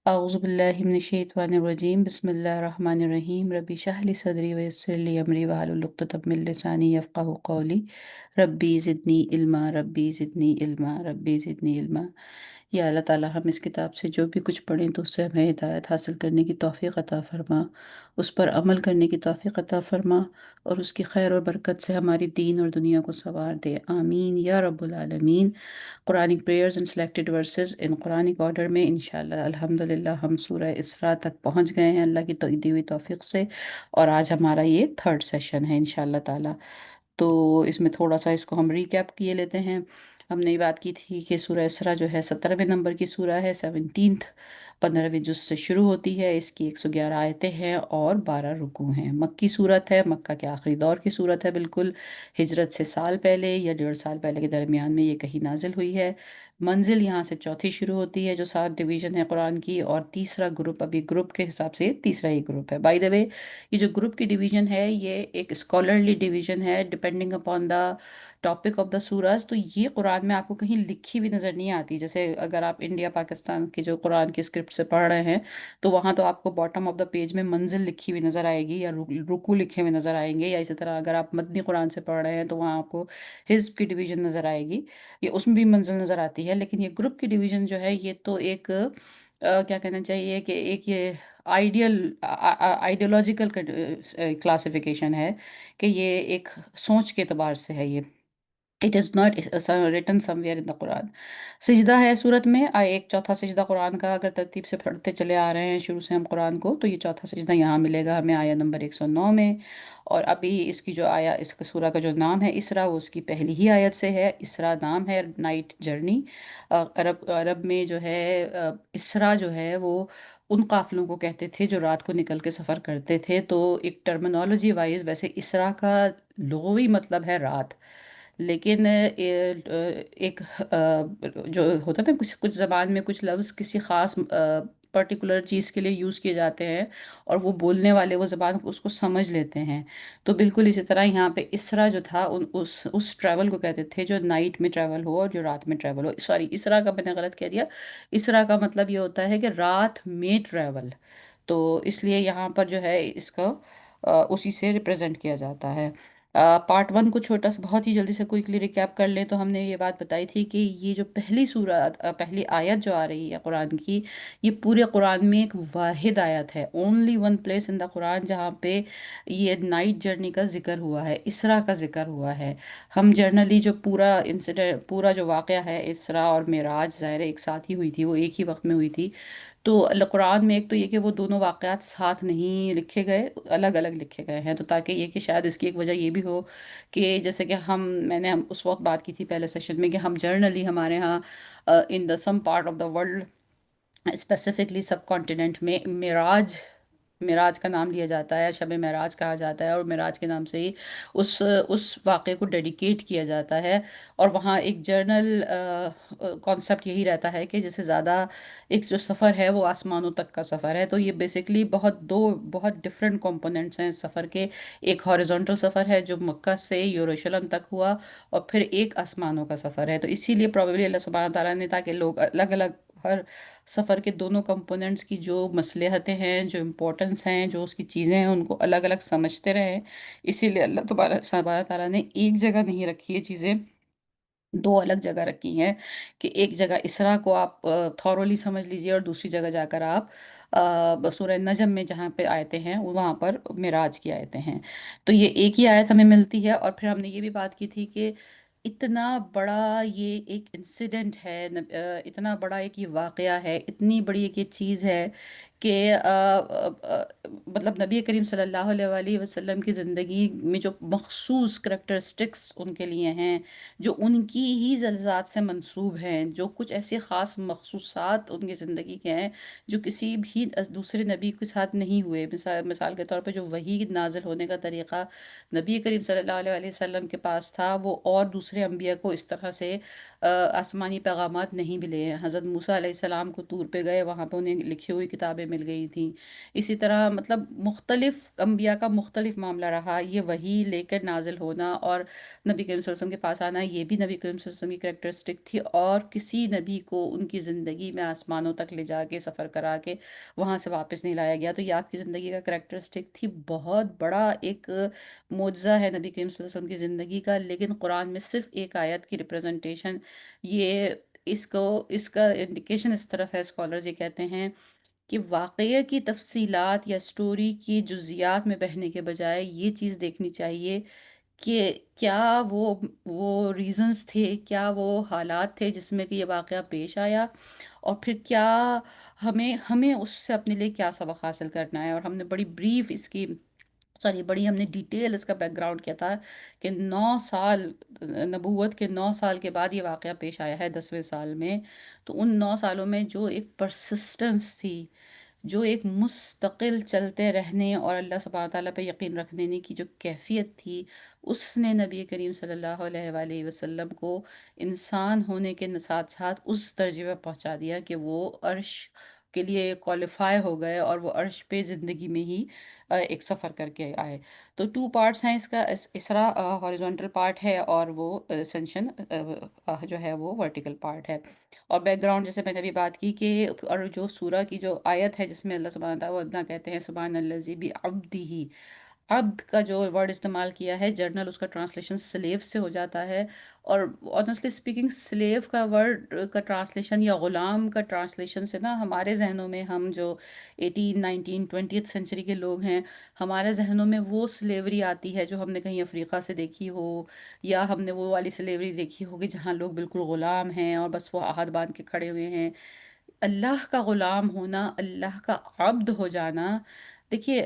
أعوذ بالله من الشيطان الرجيم بسم الله الرحمن الرحيم ربي اشرح لي صدري ويسر لي أمري واحلل عقدة من لساني يفقهوا قولي ربي زدني علما ربي زدني علما ربي زدني علما یا اللہ تعالیٰ ہم اس کتاب سے جو بھی کچھ پڑھیں تو اس سے ہمیں ہدایت حاصل کرنے کی توفیق عطا فرما، اس پر عمل کرنے کی توفیق عطا فرما اور اس کی خیر اور برکت سے ہماری دین اور دنیا کو سنوار دے، آمین یا رب العالمین۔ Quranic prayers and selected verses in Quranic order میں انشاءاللہ الحمدللہ ہم سورہ اسراء تک پہنچ گئے ہیں اللہ کی دی ہوئی توفیق سے، اور آج ہمارا یہ تھرڈ سیشن ہے انشاءاللہ تعالی۔ تو اس میں تھوڑا سا اس کو ہم ریکیپ کیے لیتے ہیں۔ ہم نے یہ بات کی تھی کہ سورہ اسراء جو ہے 17ویں نمبر کی سورہ ہے، 17th 15ویں جز سے شروع ہوتی ہے، اس کی 111 آیتیں ہیں اور 12 رکوع ہیں، مکی صورت ہے، مکہ کے آخری دور کی صورت ہے، بالکل ہجرت سے سال پہلے یا 1.5 سال پہلے کے درمیان میں یہ کہیں نازل ہوئی ہے۔ منزل یہاں سے چوتھی شروع ہوتی ہے، جو 7 ڈویژن ہے قرآن کی، اور تیسرا گروپ ابھی گروپ کے حساب سے تیسرا ہی گروپ ہے۔ بائی دا وے، یہ جو گروپ کی ڈویژن ہے یہ ایک اسکالرلی ڈویژن ہے depending upon the topic of the surahs, تو یہ قرآن میں آپ کو کہیں لکھی ہوئی نظر نہیں آتی۔ جیسے اگر آپ انڈیا پاکستان کے جو قرآن کی اسکرپٹ سے پڑھ رہے ہیں تو وہاں تو آپ کو باٹم آف دا پیج میں منزل لکھی ہوئی نظر آئے گی یا رکوع لکھے ہوئے نظر آئیں گے، یا اسی طرح اگر آپ مدنی قرآن سے پڑھ رہے ہیں تو وہاں آپ کو حزب کی ڈویژن نظر آئے گی، یہ اس میں بھی منزل نظر آتی ہے۔ لیکن یہ گروپ کی ڈویژن جو ہے یہ تو ایک کیا کہنا چاہیے کہ ایک یہ آئیڈیولوجیکل کلاسیفیکیشن ہے کہ یہ ایک سوچ کے اعتبار سے ہے یہ۔ It is not written somewhere in the قرآن۔ سجدہ ہے صورت میں ایک چوتھا سجدہ قرآن کا، اگر ترتیب سے پڑھتے چلے آ رہے ہیں شروع سے ہم قرآن کو، تو یہ چوتھا سجدہ یہاں ملے گا ہمیں آیا نمبر 109 میں۔ اور ابھی اس کی جو آیا اس کا سورہ کا جو نام ہے اسراء، وہ اس کی پہلی ہی آیت سے ہے۔ اسراء نام ہے نائٹ جرنی، عرب میں جو ہے اسراء جو ہے وہ ان قافلوں کو کہتے تھے جو رات کو نکل کے سفر کرتے تھے، تو ایک ٹرمنالوجی وائز ویسے اسراء کا لغوی مطلب ہے رات، لیکن ایک جو ہوتا ہے نا کچھ کچھ زبان میں کچھ لفظ کسی خاص پرٹیکولر چیز کے لیے یوز کیے جاتے ہیں اور وہ بولنے والے وہ زبان اس کو سمجھ لیتے ہیں، تو بالکل اسی طرح یہاں پہ اسرا جو تھا اس ٹریول کو کہتے تھے جو نائٹ میں ٹریول ہو اور جو رات میں ٹریول ہو۔ سوری، اسرا کا میں نے غلط کہہ دیا، اسرا کا مطلب یہ ہوتا ہے کہ رات میں ٹریول، تو اس لیے یہاں پر جو ہے اس کو اسی سے ریپرزینٹ کیا جاتا ہے۔ پارٹ ون کو چھوٹا سا بہت ہی جلدی سے کوئکلی ریکیپ کر لیں تو ہم نے یہ بات بتائی تھی کہ یہ جو پہلی سورت پہلی آیت جو آ رہی ہے قرآن کی، یہ پورے قرآن میں ایک واحد آیت ہے، اونلی ون پلیس ان دا قرآن جہاں پہ یہ نائٹ جرنی کا ذکر ہوا ہے، اسرا کا ذکر ہوا ہے۔ ہم جرنلی جو پورا انسیڈنٹ پورا جو واقعہ ہے اسرا اور معراج ظاہر ہے ایک ساتھ ہی ہوئی تھی، وہ ایک ہی وقت میں ہوئی تھی، تو قرآن میں ایک تو یہ کہ وہ دونوں واقعات ساتھ نہیں لکھے گئے، الگ الگ لکھے گئے ہیں، تو تاکہ یہ کہ شاید اس کی ایک وجہ یہ بھی ہو کہ جیسے کہ میں نے اس وقت بات کی تھی پہلے سیشن میں کہ ہم جرنلی ہمارے ہاں in the some part of the world specifically سب کانٹیننٹ میں معراج کا نام لیا جاتا ہے، شب معراج کہا جاتا ہے، اور معراج کے نام سے ہی اس واقعے کو ڈیڈیکیٹ کیا جاتا ہے، اور وہاں ایک جرنل کانسیپٹ یہی رہتا ہے کہ جیسے زیادہ ایک جو سفر ہے وہ آسمانوں تک کا سفر ہے، تو یہ بیسیکلی بہت ڈفرینٹ کمپوننٹس ہیں اس سفر کے۔ ایک ہاریزونٹل سفر ہے جو مکہ سے یروشلم تک ہوا، اور پھر ایک آسمانوں کا سفر ہے، تو اسی لیے پروبیبلی اللہ سبحانہ تعالیٰ نے، تاکہ لوگ الگ الگ ہر سفر کے دونوں کمپوننٹس کی جو مصلحتیں ہیں، جو امپورٹنس ہیں، جو اس کی چیزیں ہیں، ان کو الگ الگ سمجھتے رہیں، اسی لیے اللہ سبحانہ تعالیٰ نے ایک جگہ نہیں رکھی یہ چیزیں، دو الگ جگہ رکھی ہیں، کہ ایک جگہ اسراء کو آپ تھورولی سمجھ لیجئے، اور دوسری جگہ جا کر آپ سورہ نجم میں جہاں پہ آیتیں ہیں وہاں پر معراج کی آیتیں ہیں، تو یہ ایک ہی آیت ہمیں ملتی ہے۔ اور پھر ہم نے یہ بھی بات کی تھی کہ اتنا بڑا یہ ایک انسیڈنٹ ہے، اتنا بڑا ایک یہ واقعہ ہے، اتنی بڑی ایک یہ چیز ہے کہ مطلب نبی کریم صلی اللہ علیہ وآلہ وسلم کی زندگی میں جو مخصوص کریکٹرسٹکس ان کے لیے ہیں، جو ان کی ہی ذات سے منسوب ہیں، جو کچھ ایسے خاص مخصوصات ان کی زندگی کے ہیں جو کسی بھی دوسرے نبی کے ساتھ نہیں ہوئے، مثال کے طور پہ جو وحی نازل ہونے کا طریقہ نبی کریم صلی اللہ علیہ وآلہ وسلم کے پاس تھا، وہ اور دوسرے انبیاء کو اس طرح سے آسمانی پیغامات نہیں ملے ہیں۔ حضرت موسیٰ علیہ السلام کو طور پہ گئے، وہاں پہ انہیں لکھی ہوئی کتابیں مل گئی تھیں، اسی طرح مطلب مختلف انبیاء کا مختلف معاملہ رہا، یہ وہی لے کر نازل ہونا اور نبی کریم صلی اللہ علیہ وسلم کے پاس آنا، یہ بھی نبی کریم صلی اللہ علیہ وسلم کی کریکٹرسٹک تھی، اور کسی نبی کو ان کی زندگی میں آسمانوں تک لے جا کے سفر کرا کے وہاں سے واپس نہیں لایا گیا، تو یہ آپ کی زندگی کا کریکٹرسٹک تھی، بہت بڑا ایک معجزہ ہے نبی کریم صلی اللہ علیہ وسلم کی زندگی کا، لیکن قرآن میں صرف ایک آیت کی ریپرزنٹیشن، یہ اس کا انڈیکیشن اس طرف ہے، اسکالرز یہ کہتے ہیں کہ واقعے کی تفصیلات یا سٹوری کی جزیات میں بہنے کے بجائے یہ چیز دیکھنی چاہیے کہ کیا وہ ریزنز تھے، کیا وہ حالات تھے جس میں کہ یہ واقعہ پیش آیا، اور پھر کیا ہمیں اس سے اپنے لیے کیا سبق حاصل کرنا ہے، اور ہم نے بڑی بریف اس کی سوری بڑی ہم نے ڈیٹیل اس کا بیک گراؤنڈ کیا تھا کہ 9 سال، نبوت کے 9 سال کے بعد یہ واقعہ پیش آیا ہے 10ویں سال میں، تو ان 9 سالوں میں جو ایک پرسسٹنس تھی، جو ایک مستقل چلتے رہنے اور اللہ سبحانہ تعالیٰ پہ یقین رکھنے کی جو کیفیت تھی، اس نے نبی کریم صلی اللہ علیہ وآلہ وسلم کو انسان ہونے کے ساتھ ساتھ اس درجے پہ پہنچا دیا کہ وہ عرش کے لیے کوالیفائی ہو گئے، اور وہ عرش پہ زندگی میں ہی ایک سفر کر کے آئے۔ تو 2 پارٹس ہیں اس کا، اسرا ہاریزونٹل پارٹ ہے، اور وہ اسینشن جو ہے وہ ورٹیکل پارٹ ہے۔ اور بیک گراؤنڈ جیسے میں نے ابھی بات کی کہ، اور جو سورہ کی جو آیت ہے جس میں اللہ سبحانہ تعالیٰ کہتے ہیں سبحان الذی بعبدہ، عبد کا جو ورڈ استعمال کیا ہے، جرنل اس کا ٹرانسلیشن سلیو سے ہو جاتا ہے، اور آنیسٹلی اسپیکنگ سلیو کا ورڈ کا ٹرانسلیشن یا غلام کا ٹرانسلیشن سے نا، ہمارے ذہنوں میں، ہم جو 18 19 20 سینچری کے لوگ ہیں، ہمارے ذہنوں میں وہ سلیوری آتی ہے جو ہم نے کہیں افریقہ سے دیکھی ہو، یا ہم نے وہ والی سلیوری دیکھی ہوگی جہاں لوگ بالکل غلام ہیں اور بس وہ ہاتھ باندھ کے کھڑے ہوئے ہیں۔ اللہ کا غلام ہونا، اللہ کا عبد ہو جانا، دیکھیے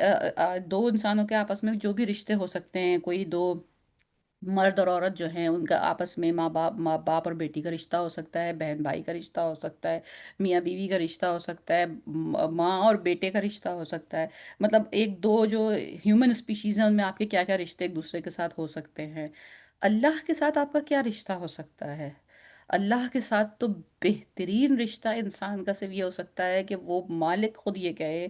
دو انسانوں کے آپس میں جو بھی رشتے ہو سکتے ہیں، کوئی دو مرد اور عورت جو ہیں ان کا آپس میں ماں باپ اور بیٹی کا رشتہ ہو سکتا ہے، بہن بھائی کا رشتہ ہو سکتا ہے، میاں بیوی کا رشتہ ہو سکتا ہے، ماں اور بیٹے کا رشتہ ہو سکتا ہے، مطلب ایک دو جو ہیومن اسپیشیز ہیں ان میں آپ کے کیا کیا رشتے ایک دوسرے کے ساتھ ہو سکتے ہیں، اللہ کے ساتھ آپ کا کیا رشتہ ہو سکتا ہے؟ اللہ کے ساتھ تو بہترین رشتہ انسان کا صرف یہ ہو سکتا ہے کہ وہ مالک خود یہ کہے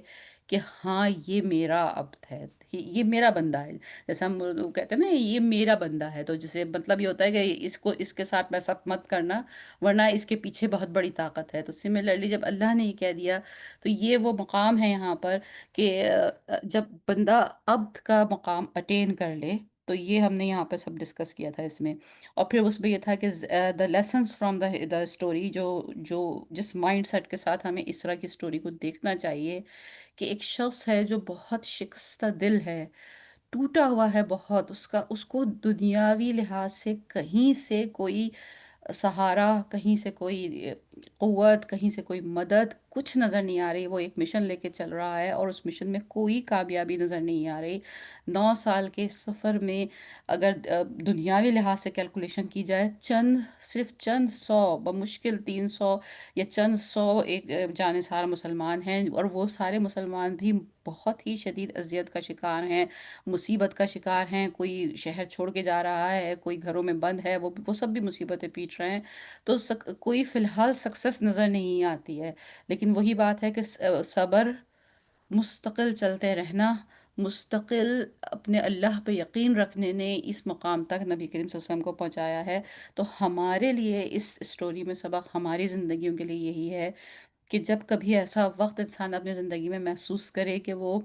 کہ ہاں یہ میرا عبد ہے، یہ میرا بندہ ہے، جیسے ہم اردو کہتے ہیں نا یہ میرا بندہ ہے، تو جسے مطلب یہ ہوتا ہے کہ اس کے ساتھ میسا مت کرنا ورنہ اس کے پیچھے بہت بڑی طاقت ہے، تو سملرلی جب اللہ نے یہ کہہ دیا تو یہ وہ مقام ہے یہاں پر کہ جب بندہ عبد کا مقام اٹین کر لے، تو یہ ہم نے یہاں پہ سب ڈسکس کیا تھا اس میں، اور پھر اس میں یہ تھا کہ the lessons from the story, جو جس مائنڈ سیٹ کے ساتھ ہمیں اس طرح کی اسٹوری کو دیکھنا چاہیے، کہ ایک شخص ہے جو بہت شکستہ دل ہے، ٹوٹا ہوا ہے بہت، اس کو دنیاوی لحاظ سے کہیں سے کوئی سہارا، کہیں سے کوئی قوت، کہیں سے کوئی مدد کچھ نظر نہیں آ رہی، وہ ایک مشن لے کے چل رہا ہے اور اس مشن میں کوئی کامیابی نظر نہیں آ رہی، 9 سال کے سفر میں اگر دنیاوی لحاظ سے کیلکولیشن کی جائے، صرف چند سو، بمشکل 300 یا چند سو ایک جانثار مسلمان ہیں، اور وہ سارے مسلمان بھی بہت ہی شدید اذیت کا شکار ہیں، مصیبت کا شکار ہیں، کوئی شہر چھوڑ کے جا رہا ہے، کوئی گھروں میں بند ہے، وہ سب بھی مصیبتیں پیٹ رہے ہیں، تو کوئی فی الحال سکسس نظر نہیں آتی ہے، لیکن وہی بات ہے کہ صبر، مستقل چلتے رہنا، مستقل اپنے اللہ پہ یقین رکھنے نے اس مقام تک نبی کریم صلی اللہ علیہ وسلم کو پہنچایا ہے، تو ہمارے لیے اس اسٹوری میں سبق، ہماری زندگیوں کے لیے یہی ہے کہ جب کبھی ایسا وقت انسان اپنی زندگی میں محسوس کرے کہ وہ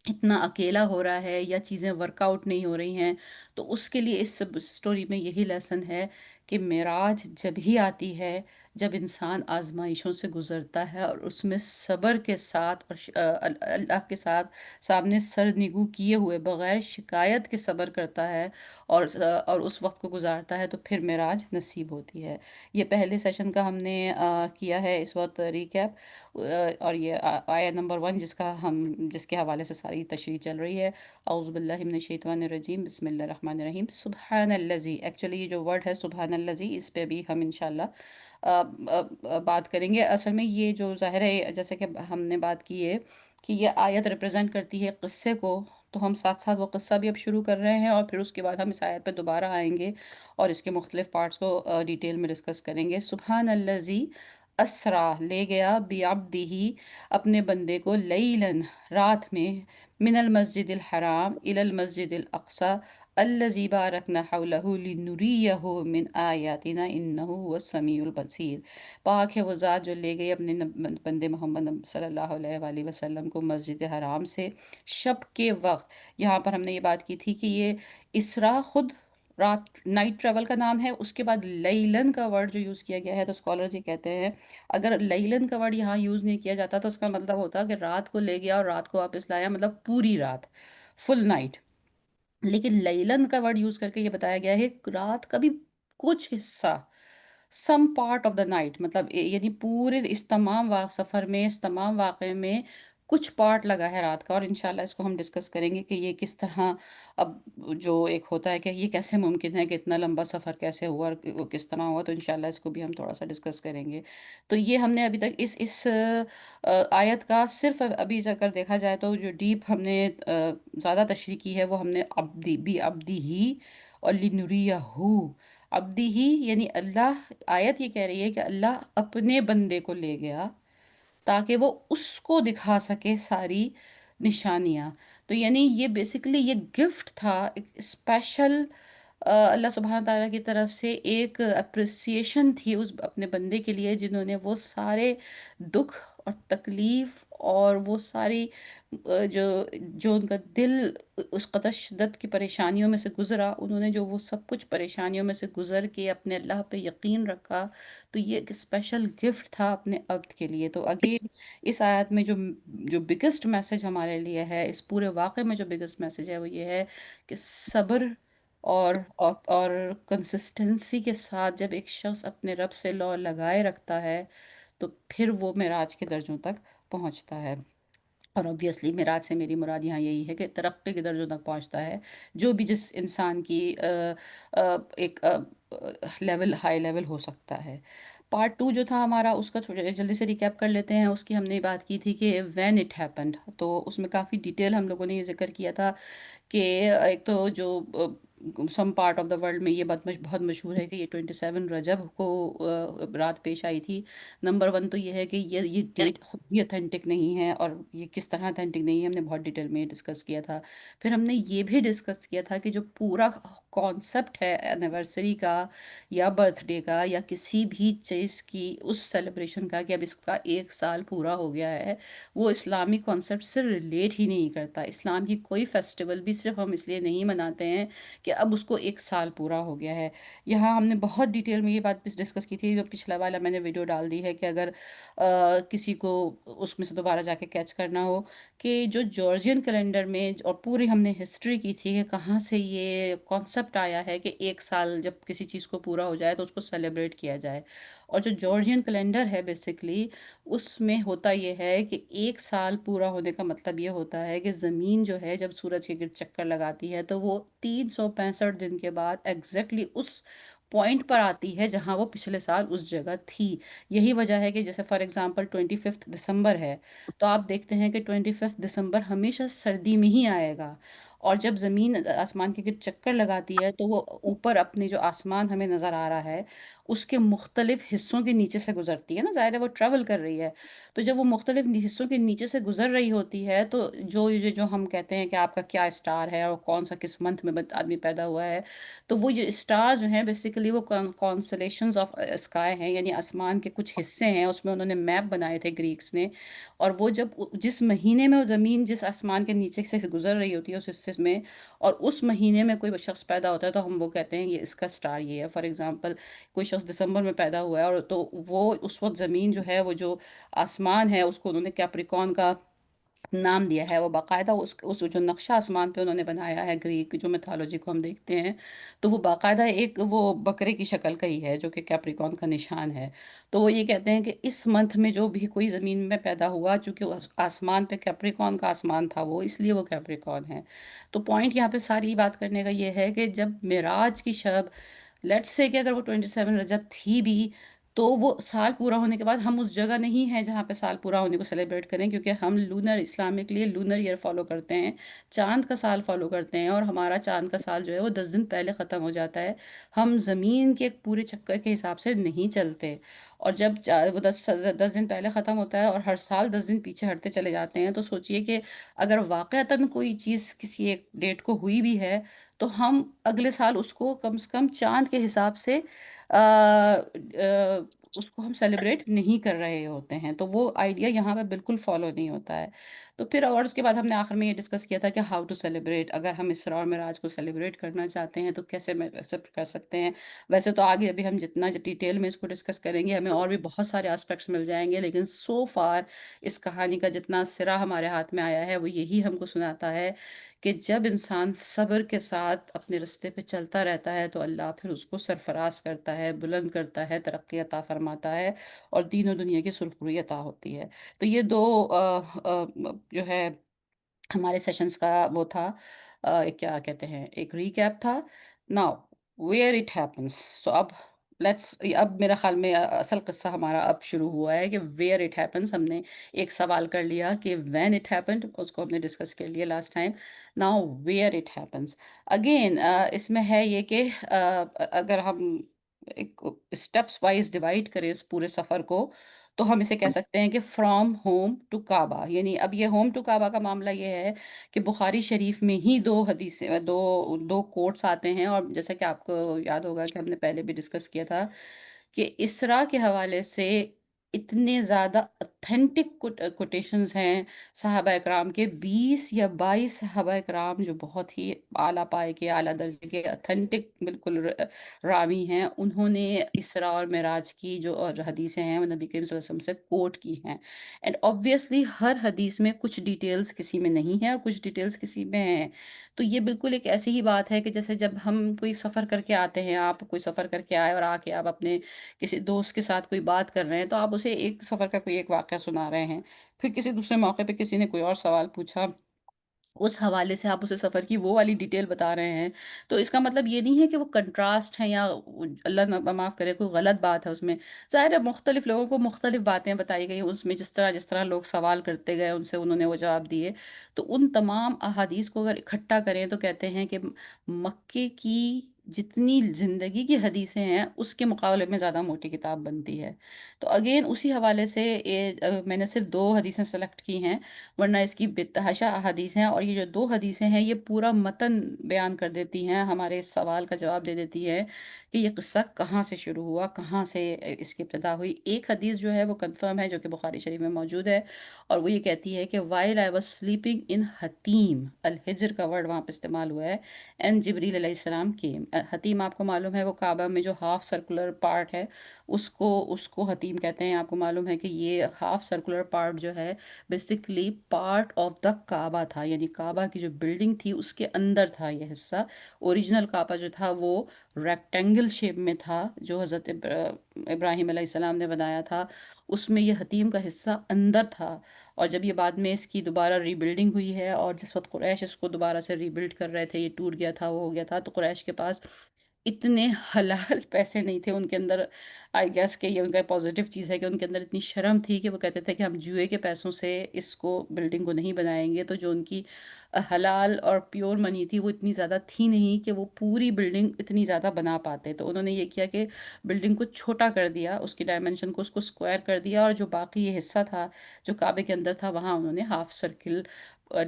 اتنا اکیلا ہو رہا ہے یا چیزیں ورک آؤٹ نہیں ہو رہی ہیں، تو اس کے لیے اس سب اسٹوری میں یہی لیسن ہے کہ معراج جب ہی آتی ہے، جب انسان آزمائشوں سے گزرتا ہے اور اس میں صبر کے ساتھ اور اللہ کے ساتھ سامنے سر نگو کیے ہوئے بغیر شکایت کے صبر کرتا ہے، اور اس وقت کو گزارتا ہے، تو پھر معراج نصیب ہوتی ہے۔ یہ پہلے سیشن کا ہم نے کیا ہے اس وقت ریکیپ، اور یہ آیت نمبر 1 جس کے حوالے سے ساری تشریح چل رہی ہے، اعوذ باللہ من الشیطان الرجیم، بسم اللہ الرحمن الرحیم، سبحان الذی، ایکچولی یہ جو ورڈ ہے سبحان الذی، اس پہ بھی ہم انشاءاللہ بات کریں گے۔ اصل میں یہ جو ظاہر ہے جیسے کہ ہم نے بات کی ہے کہ یہ آیت ریپرزینٹ کرتی ہے قصے کو، تو ہم ساتھ ساتھ وہ قصہ بھی اب شروع کر رہے ہیں، اور پھر اس کے بعد ہم اس آیت پہ دوبارہ آئیں گے اور اس کے مختلف پارٹس کو ڈیٹیل میں ڈسکس کریں گے۔ سبحان الذی، اسرا لے گیا بعبدہ اپنے بندے کو، لیلن رات میں، من المسجد الحرام الی المسجد الاقصی الذی بارکنا حولہ لنریہ من آیاتنا انہ هو السمیع البصیر۔ پاک ہے وہ ذات جو لے گئی اپنے بندے محمد صلی اللہ علیہ وآلہ وسلم کو مسجد حرام سے شب کے وقت۔ یہاں پر ہم نے یہ بات کی تھی کہ یہ اسرا خود رات، نائٹ ٹریول کا نام ہے، اس کے بعد لیلن کا ورڈ جو یوز کیا گیا ہے، تو اسکالرز یہ کہتے ہیں اگر لیلن کا ورڈ یہاں یوز نہیں کیا جاتا تو اس کا مطلب ہوتا کہ رات کو لے گیا اور رات کو واپس لایا، مطلب پوری رات، فل نائٹ۔ لیکن لیلن کا ورڈ یوز کر کے یہ بتایا گیا ہے کہ رات کا بھی کچھ حصہ، سم پارٹ آف دا نائٹ، مطلب یعنی پورے اس تمام سفر میں، اس تمام واقعے میں کچھ پارٹ لگا ہے رات کا، اور انشاءاللہ اس کو ہم ڈسکس کریں گے کہ یہ کس طرح، اب جو ایک ہوتا ہے کہ یہ کیسے ممکن ہے کہ اتنا لمبا سفر کیسے ہوا اور وہ کس طرح ہوا، تو انشاءاللہ اس کو بھی ہم تھوڑا سا ڈسکس کریں گے۔ تو یہ ہم نے ابھی تک اس آیت کا صرف ابھی اگر دیکھا جائے تو جو ڈیپ ہم نے زیادہ تشریح کی ہے وہ ہم نے عبدی بھی عبدی ہی اور لنوریہ، عبدی ہی یعنی اللہ، آیت یہ کہہ رہی ہے کہ اللہ اپنے بندے کو لے گیا تاکہ وہ اس کو دکھا سکے ساری نشانیاں۔ تو یعنی یہ بیسیکلی یہ گفٹ تھا، ایک اسپیشل اللہ سبحانہ تعالیٰ کی طرف سے ایک اپریسیشن تھی اس اپنے بندے کے لیے، جنہوں نے وہ سارے دکھ اور تکلیف اور وہ ساری جو جو ان کا دل اس قدر شدت کی پریشانیوں میں سے گزرا، انہوں نے جو وہ سب کچھ پریشانیوں میں سے گزر کے اپنے اللہ پہ یقین رکھا، تو یہ ایک اسپیشل گفٹ تھا اپنے عبد کے لیے۔ تو اگین اس آیت میں جو جو بگسٹ میسج ہمارے لیے ہے، اس پورے واقعے میں جو بگسٹ میسج ہے وہ یہ ہے کہ صبر اور کنسسٹنسی کے ساتھ جب ایک شخص اپنے رب سے لو لگائے رکھتا ہے تو پھر وہ معراج کے درجوں تک پہنچتا ہے۔ اور obviously معراج سے میری مراد یہاں یہی ہے کہ ترقی کے درجوں تک پہنچتا ہے، جو بھی جس انسان کی ایک لیول، ہائی لیول ہو سکتا ہے۔ پارٹ ٹو جو تھا ہمارا، اس کا تھوڑا جلدی سے ریکیپ کر لیتے ہیں۔ اس کی ہم نے بات کی تھی کہ وین اٹ ہیپنڈ، تو اس میں کافی ڈیٹیل ہم لوگوں نے یہ ذکر کیا تھا کہ ایک تو جو سم پارٹ آف دا ورلڈ میں یہ بات بہت مشہور ہے کہ یہ 27 رجب کو رات پیش آئی تھی۔ نمبر ون تو یہ ہے کہ یہ ڈیٹ خود بھی اتھینٹک نہیں ہے، اور یہ کس طرح اتھینٹک نہیں ہے ہم نے بہت ڈیٹیل میں ڈسکس کیا تھا۔ پھر ہم نے یہ بھی ڈسکس کیا تھا کہ جو پورا کانسیپٹ ہے اینیورسری کا یا برتھ ڈے کا یا کسی بھی چیز کی اس سیلیبریشن کا کہ اب اس کا 1 سال پورا ہو گیا ہے، وہ اسلامی کانسیپٹ سے ریلیٹ ہی نہیں کرتا۔ اسلام کی کوئی فیسٹیول بھی صرف ہم اس لیے نہیں مناتے ہیں کہ اب اس کو 1 سال پورا ہو گیا ہے۔ یہاں ہم نے بہت ڈیٹیل میں یہ بات بھی ڈسکس کی تھی، جو پچھلا والا میں نے ویڈیو ڈال دی ہے کہ اگر کسی کو اس میں سے دوبارہ جا کے کیچ کرنا ہو، کہ جو جارجین کیلنڈر میں، اور پوری ہم نے ہسٹری کی تھی کہ کہاں سے یہ کانسیپٹ آیا ہے کہ 1 سال جب کسی چیز کو پورا ہو جائے تو اس کو سیلیبریٹ کیا جائے۔ اور جو جارجین کیلنڈر ہے بیسیکلی، اس میں ہوتا یہ ہے کہ 1 سال پورا ہونے کا مطلب یہ ہوتا ہے کہ زمین جو ہے جب سورج کے گرد چکر لگاتی ہے تو وہ 365 دن کے بعد ایگزیکٹلی اس پوائنٹ پر آتی ہے جہاں وہ پچھلے سال اس جگہ تھی۔ یہی وجہ ہے کہ جیسے فار ایگزامپل 25 دسمبر ہے، تو آپ دیکھتے ہیں کہ 25 دسمبر ہمیشہ سردی میں ہی آئے گا، اور جب زمین آسمان کے گرد چکر لگاتی ہے تو وہ اوپر اپنے جو آسمان ہمیں نظر آ رہا ہے اس کے مختلف حصوں کے نیچے سے گزرتی ہے نا، ظاہر ہے وہ ٹریول کر رہی ہے۔ تو جب وہ مختلف حصوں کے نیچے سے گزر رہی ہوتی ہے تو جو ہم کہتے ہیں کہ آپ کا کیا اسٹار ہے اور کون سا کس منتھ میں آدمی پیدا ہوا ہے، تو وہ جو اسٹار جو ہیں بیسیکلی وہ کانسلیشنز آف اسکائی ہیں، یعنی آسمان کے کچھ حصے ہیں، اس میں انہوں نے میپ بنائے تھے گریکس نے، اور وہ جب جس مہینے میں وہ زمین جس آسمان کے نیچے سے گزر رہی ہوتی ہے اس حصے میں، اور اس مہینے میں کوئی شخص پیدا ہوتا ہے تو ہم وہ کہتے ہیں یہ اس کا اسٹار یہ ہے۔ فار ایگزامپل کوئی شخص دسمبر میں پیدا ہوا ہے، اور تو وہ اس وقت زمین جو ہے وہ جو آسمان ہے اس کو انہوں نے کیپریکون کا نام دیا ہے، وہ باقاعدہ اس جو نقشہ آسمان پہ انہوں نے بنایا ہے گریک جو میتھالوجی کو ہم دیکھتے ہیں، تو وہ باقاعدہ ایک وہ بکرے کی شکل کا ہی ہے جو کہ کیپریکون کا نشان ہے۔ تو وہ یہ کہتے ہیں کہ اس منتھ میں جو بھی کوئی زمین میں پیدا ہوا، چونکہ وہ آسمان پہ کیپریکون کا آسمان تھا وہ، اس لیے وہ کیپریکون ہے۔ تو پوائنٹ یہاں پہ ساری بات کرنے کا یہ ہے کہ جب معراج کی شب، لیٹس سے کہ اگر وہ 27 رجب تھی بھی، تو وہ سال پورا ہونے کے بعد ہم اس جگہ نہیں ہیں جہاں پہ سال پورا ہونے کو سیلیبریٹ کریں، کیونکہ ہم لونر اسلامکلی لونر ایئر فالو کرتے ہیں، چاند کا سال فالو کرتے ہیں، اور ہمارا چاند کا سال جو ہے وہ 10 دن پہلے ختم ہو جاتا ہے۔ ہم زمین کے ایک پورے چکر کے حساب سے نہیں چلتے، اور جب وہ 10 دن پہلے ختم ہوتا ہے اور ہر سال 10 دن پیچھے ہٹتے چلے جاتے ہیں، تو سوچئے کہ اگر واقعتاً کوئی چیز کسی ایک ڈیٹ کو ہوئی بھی ہے، تو ہم اگلے سال اس کو کم سے کم چاند کے حساب سے اس کو ہم سیلیبریٹ نہیں کر رہے ہوتے ہیں، تو وہ آئیڈیا یہاں پہ بالکل فالو نہیں ہوتا ہے۔ تو پھر اور اس کے بعد ہم نے آخر میں یہ ڈسکس کیا تھا کہ ہاؤ ٹو سیلیبریٹ، اگر ہم اسرا اور معراج کو سیلیبریٹ کرنا چاہتے ہیں تو کیسے کر سکتے ہیں۔ ویسے تو آگے ابھی ہم جتنا ڈیٹیل میں اس کو ڈسکس کریں گے ہمیں اور بھی بہت سارے آسپیکٹس مل جائیں گے، لیکن سو فار اس کہانی کا جتنا سرا ہمارے ہاتھ میں آیا ہے وہ یہی ہم کو سناتا ہے کہ جب انسان صبر کے ساتھ اپنے رستے پہ چلتا رہتا ہے تو اللہ پھر اس کو سرفراز کرتا ہے، بلند کرتا ہے، ترقی عطا فرماتا ہے، اور دین و دنیا کی سرخروئی عطا ہوتی ہے۔ تو یہ دو جو ہے ہمارے سیشنز کا وہ تھا، کیا کہتے ہیں، ایک ریکیپ تھا۔ ناؤ ویئر اٹ ہیپنس، سو اب میرا خیال میں اصل قصہ ہمارا اب شروع ہوا ہے کہ ویئر اٹ ہیپنس، ہم نے ایک سوال کر لیا کہ وین اٹ ہیپنڈ، اس کو ہم نے ڈسکس کر لیا last time. Now where it happens again, اس میں ہے یہ کہ اگر ہم ایک اسٹیپس وائز ڈیوائڈ کریں اس پورے سفر کو، تو ہم اسے کہہ سکتے ہیں کہ فرام ہوم ٹو کعبہ، یعنی اب یہ ہوم ٹو کعبہ کا معاملہ یہ ہے کہ بخاری شریف میں ہی دو حدیثیں، دو کوٹس آتے ہیں، اور جیسا کہ آپ کو یاد ہوگا کہ ہم نے پہلے بھی ڈسکس کیا تھا کہ اسرا کے حوالے سے اتنے زیادہ اتھینٹک کوٹیشنز ہیں صحابہ اکرام کے، 20 یا 22 صحابہ اکرام جو بہت ہی اعلیٰ پائے کے، اعلیٰ درجے کے اتھینٹک بالکل راوی ہیں، انہوں نے اسرا اور معراج کی جو اور حدیثیں ہیں وہ نبی کریم صلی اللہ علیہ وسلم سے کوٹ کی ہیں، اینڈ obviously ہر حدیث میں کچھ ڈیٹیلز کسی میں نہیں ہیں اور کچھ ڈیٹیلز کسی میں ہیں۔ تو یہ بالکل ایک ایسی ہی بات ہے کہ جیسے جب ہم کوئی سفر کر کے آتے ہیں، آپ کوئی سفر کر کے آئے اور آ کے آپ اپنے کسی دوست کے ساتھ کوئی بات کر رہے ہیں، تو آپ اسے ایک سفر کا کوئی ایک واقعہ سنا رہے ہیں، پھر کسی دوسرے موقع پہ کسی نے کوئی اور سوال پوچھا، اس حوالے سے آپ اسے سفر کی وہ والی ڈیٹیل بتا رہے ہیں، تو اس کا مطلب یہ نہیں ہے کہ وہ کنٹراسٹ ہے یا اللہ معاف کرے کوئی غلط بات ہے اس میں۔ ظاہر ہے مختلف لوگوں کو مختلف باتیں بتائی گئی اس میں، جس طرح لوگ سوال کرتے گئے ان سے انہوں نے وہ جواب دیے، تو ان تمام احادیث کو اگر اکٹھا کریں تو کہتے ہیں کہ مکے کی جتنی زندگی کی حدیثیں ہیں اس کے مقابلے میں زیادہ موٹی کتاب بنتی ہے۔ تو اگین اسی حوالے سے میں نے صرف 2 حدیثیں سلیکٹ کی ہیں، ورنہ اس کی بتحاشا احادیث ہیں، اور یہ جو 2 حدیثیں ہیں یہ پورا متن بیان کر دیتی ہیں، ہمارے اس سوال کا جواب دے دیتی ہے کہ یہ قصہ کہاں سے شروع ہوا، کہاں سے اس کی ابتدا ہوئی۔ ایک حدیث جو ہے وہ کنفرم ہے جو کہ بخاری شریف میں موجود ہے، اور وہ یہ کہتی ہے کہ while I was sleeping in حتیم، الحجر کا ورڈ وہاں پہ استعمال ہوا ہے، and جبریل علیہ السلام came۔ حتیم آپ کو معلوم ہے وہ کعبہ میں جو ہاف سرکولر پارٹ ہے اس کو حتیم کہتے ہیں۔ آپ کو معلوم ہے کہ یہ ہاف سرکولر پارٹ جو ہے بیسکلی پارٹ آف دا کعبہ تھا، یعنی کعبہ کی جو بلڈنگ تھی اس کے اندر تھا یہ حصہ۔ اوریجنل کعبہ جو تھا وہ ریکٹینگل شیپ میں تھا جو حضرت ابراہیم علیہ السلام نے بنایا تھا، اس میں یہ حتیم کا حصہ اندر تھا، اور جب یہ بعد میں اس کی دوبارہ ری بلڈنگ ہوئی ہے اور جس وقت قریش اس کو دوبارہ سے ری بلڈ کر رہے تھے، یہ ٹوٹ گیا تھا، وہ ہو گیا تھا، تو قریش کے پاس اتنے حلال پیسے نہیں تھے ان کے اندر، آئی گیس کہ یہ ان کا پازیٹیو چیز ہے کہ ان کے اندر اتنی شرم تھی کہ وہ کہتے تھے کہ ہم جوئے کے پیسوں سے اس کو بلڈنگ کو نہیں بنائیں گے، تو جو ان کی حلال اور پیور منی تھی وہ اتنی زیادہ تھی نہیں کہ وہ پوری بلڈنگ اتنی زیادہ بنا پاتے، تو انہوں نے یہ کیا کہ بلڈنگ کو چھوٹا کر دیا، اس کی ڈائمنشن کو اس کو اسکوائر کر دیا، اور جو باقی یہ حصہ تھا جو کعبے کے اندر تھا وہاں انہوں نے ہاف سرکل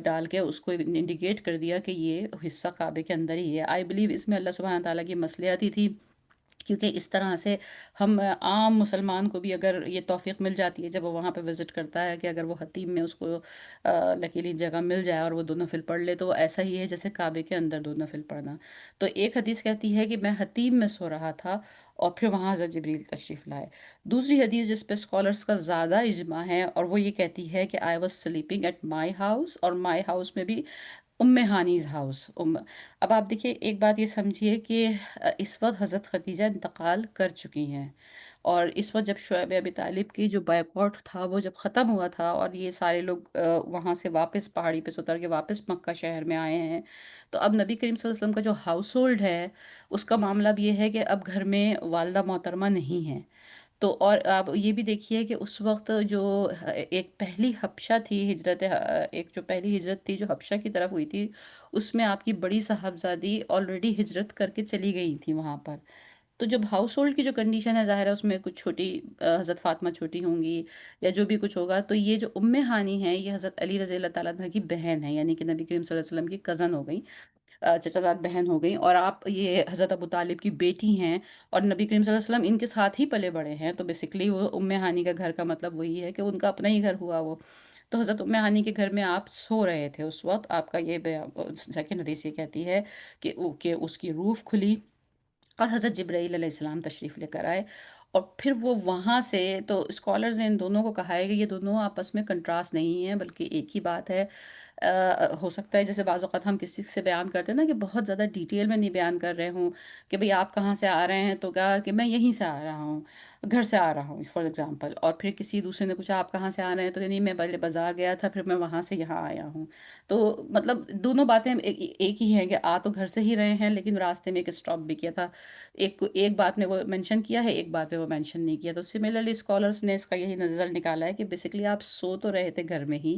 ڈال کے اس کو انڈیکیٹ کر دیا کہ یہ حصہ کعبے کے اندر ہی ہے۔ آئی بلیو اس میں اللہ سبحانہ تعالیٰ کی مصلحت ہی تھی، کیونکہ اس طرح سے ہم عام مسلمان کو بھی اگر یہ توفیق مل جاتی ہے جب وہ وہاں پہ وزٹ کرتا ہے کہ اگر وہ حتیم میں اس کو لکیلی جگہ مل جائے اور وہ 2 نفل پڑھ لے، تو وہ ایسا ہی ہے جیسے کعبے کے اندر 2 نفل پڑھنا۔ تو ایک حدیث کہتی ہے کہ میں حتیم میں سو رہا تھا اور پھر وہاں حضرت جبریل تشریف لائے۔ دوسری حدیث جس پہ اسکالرس کا زیادہ اجماع ہے اور وہ یہ کہتی ہے کہ I was sleeping at my house, اور مائی ہاؤس میں بھی ہانیز ہاؤس اب آپ دیکھیے ایک بات یہ سمجھیے کہ اس وقت حضرت خدیجہ انتقال کر چکی ہیں، اور اس وقت جب شعیب ابی طالب کی جو بیکورٹ تھا وہ جب ختم ہوا تھا اور یہ سارے لوگ وہاں سے واپس پہاڑی پہ سے اتر کے واپس مکہ شہر میں آئے ہیں، تو اب نبی کریم صلی اللہ علیہ وسلم کا جو ہاؤس ہولڈ ہے اس کا معاملہ بھی یہ ہے کہ اب گھر میں والدہ محترمہ نہیں ہے، تو اور آپ یہ بھی دیکھیے کہ اس وقت جو ایک پہلی حبشہ تھی ہجرت، ایک جو پہلی ہجرت تھی جو حبشہ کی طرف ہوئی تھی، اس میں آپ کی بڑی صاحبزادی آلریڈی ہجرت کر کے چلی گئی تھی وہاں پر۔ تو جب ہاؤس ہولڈ کی جو کنڈیشن ہے، ظاہر ہے اس میں کچھ چھوٹی حضرت فاطمہ چھوٹی ہوں گی یا جو بھی کچھ ہوگا، تو یہ جو ام ہانی ہے یہ حضرت علی رضی اللہ تعالیٰ عنہ کی بہن ہے، یعنی کہ نبی کریم صلی اللہ علیہ وسلم کی کزن ہو گئی، چچا زاد بہن ہو گئی، اور آپ یہ حضرت ابو طالب کی بیٹی ہیں، اور نبی کریم صلی اللہ علیہ وسلم ان کے ساتھ ہی پلے بڑے ہیں، تو بیسکلی وہ ام ہانی کا گھر کا مطلب وہی ہے کہ ان کا اپنا ہی گھر ہوا وہ۔ تو حضرت ام ہانی کے گھر میں آپ سو رہے تھے اس وقت، آپ کا یہ سیکنڈ حدیث یہ کہتی ہے کہ اس کی روح کھلی اور حضرت جبرائیل علیہ السلام تشریف لے کر آئے، اور پھر وہ وہاں سے، تو اسکالرز نے ان دونوں کو کہا ہے کہ یہ دونوں آپس میں کنٹراسٹ نہیں ہیں بلکہ ایک ہی بات ہے۔ ہو سکتا ہے جیسے بعض اوقات ہم کسی سے بیان کرتے ہیں نا کہ بہت زیادہ ڈیٹیل میں نہیں بیان کر رہے ہوں، کہ بھئی آپ کہاں سے آ رہے ہیں، تو کہا کہ میں یہیں سے آ رہا ہوں، گھر سے آ رہا ہوں فار ایگزامپل، اور پھر کسی دوسرے نے پوچھا آپ کہاں سے آ رہے ہیں، تو کہ نہیں میں پہلے بازار گیا تھا پھر میں وہاں سے یہاں آیا ہوں۔ تو مطلب دونوں باتیں ایک ہی ہیں کہ آ تو گھر سے ہی رہے ہیں لیکن راستے میں ایک اسٹاپ بھی کیا تھا، ایک بات میں وہ مینشن کیا ہے، ایک بات میں وہ مینشن نہیں کیا، تو سملرلی اسکالرس نے اس کا یہی نظر نکالا ہے کہ بیسکلی آپ سو تو رہے تھے گھر میں ہی،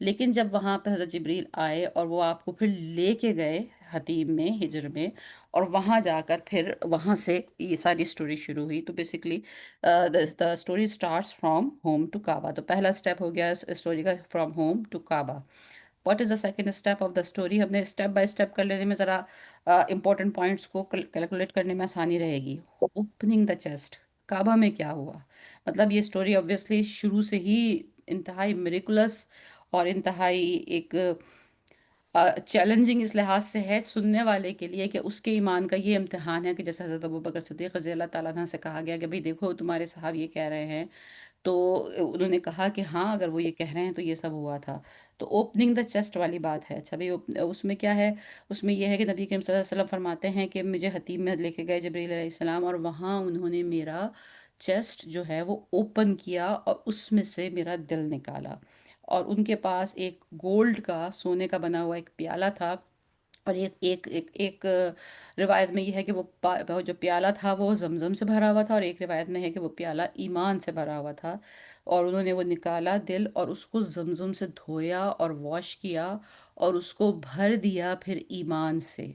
لیکن جب وہاں پہ حضرت جبریل آئے اور وہ آپ کو پھر لے کے گئے حتیم میں، ہجر میں، اور وہاں جا کر پھر وہاں سے یہ ساری اسٹوری شروع ہوئی۔ تو basically the story starts from home to Kaaba, تو پہلا اسٹیپ ہو گیا اسٹوری کا from home to Kaaba. What is the second step of the story? ہم نے اسٹیپ بائی اسٹیپ کر لینے میں ذرا امپورٹنٹ پوائنٹس کو کیلکولیٹ کرنے میں آسانی رہے گی۔ اوپننگ دا چیسٹ، کعبہ میں کیا ہوا؟ مطلب یہ اسٹوری obviously شروع سے ہی انتہائی میریکولس اور انتہائی ایک چیلنجنگ اس لحاظ سے ہے سننے والے کے لیے کہ اس کے ایمان کا یہ امتحان ہے کہ جیسے حضرت ابوبکر صدیق رضی اللہ تعالیٰ عنہ سے کہا گیا کہ بھئی دیکھو تمہارے صاحب یہ کہہ رہے ہیں، تو انہوں نے کہا کہ ہاں اگر وہ یہ کہہ رہے ہیں تو یہ سب ہوا تھا۔ تو اوپننگ دا چیسٹ والی بات ہے، اچھا بھئی اس میں کیا ہے؟ اس میں یہ ہے کہ نبی کریم صلی اللہ علیہ وسلم فرماتے ہیں کہ مجھے حتیم میں لے کے گئے جبریل علیہ السلام، اور وہاں انہوں نے میرا چیسٹ جو ہے وہ اوپن کیا اور اس میں سے میرا دل نکالا، اور ان کے پاس ایک گولڈ کا، سونے کا بنا ہوا ایک پیالہ تھا، اور ایک روایت میں یہ ہے کہ وہ جو پیالہ تھا وہ زمزم سے بھرا ہوا تھا، اور ایک روایت میں ہے کہ وہ پیالہ ایمان سے بھرا ہوا تھا، اور انہوں نے وہ نکالا دل اور اس کو زمزم سے دھویا اور واش کیا، اور اس کو بھر دیا پھر ایمان سے،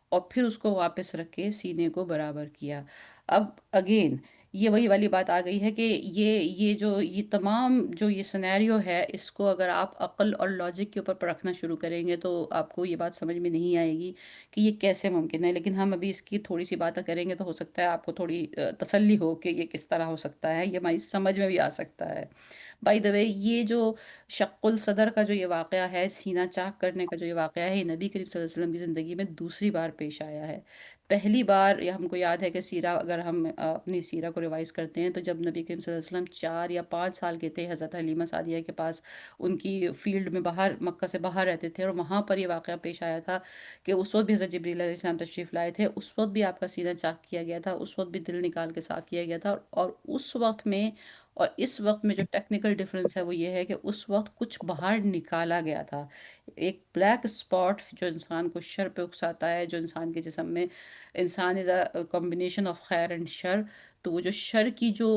اور پھر اس کو واپس رکھ کے سینے کو برابر کیا۔ اب اگین یہ وہی والی بات آ گئی ہے کہ یہ تمام جو یہ سنیریو ہے، اس کو اگر آپ عقل اور لاجک کے اوپر پرکھنا شروع کریں گے تو آپ کو یہ بات سمجھ میں نہیں آئے گی کہ یہ کیسے ممکن ہے، لیکن ہم ابھی اس کی تھوڑی سی باتیں کریں گے تو ہو سکتا ہے آپ کو تھوڑی تسلی ہو کہ یہ کس طرح ہو سکتا ہے، یہ ہماری سمجھ میں بھی آ سکتا ہے۔ بائی دا وے یہ جو شق الصدر کا جو یہ واقعہ ہے، سینہ چاک کرنے کا جو یہ واقعہ ہے، یہ نبی کریم صلی اللہ علیہ وسلم کی زندگی میں دوسری بار پیش آیا ہے۔ پہلی بار یہ ہم کو یاد ہے کہ سیرہ، اگر ہم اپنی سیرہ کو ریوائز کرتے ہیں تو جب نبی کریم صلی اللہ علیہ وسلم 4 یا 5 سال کے تھے، حضرت حلیمہ سعدیہ کے پاس ان کی فیلڈ میں باہر، مکہ سے باہر رہتے تھے، اور وہاں پر یہ واقعہ پیش آیا تھا کہ اس وقت بھی حضرت جبریل علیہ السلام تشریف لائے تھے، اس وقت بھی آپ کا سینہ چاک کیا گیا تھا، اس وقت بھی دل نکال کے صاف کیا گیا تھا، اور اس وقت میں اور اس وقت میں جو ٹیکنیکل ڈیفرنس ہے وہ یہ ہے کہ اس وقت کچھ باہر نکالا گیا تھا، ایک بلیک اسپاٹ جو انسان کو شر پہ اکساتا ہے، جو انسان کے جسم میں، انسان از اے کمبینیشن آف خیر اینڈ شر، تو وہ جو شر کی جو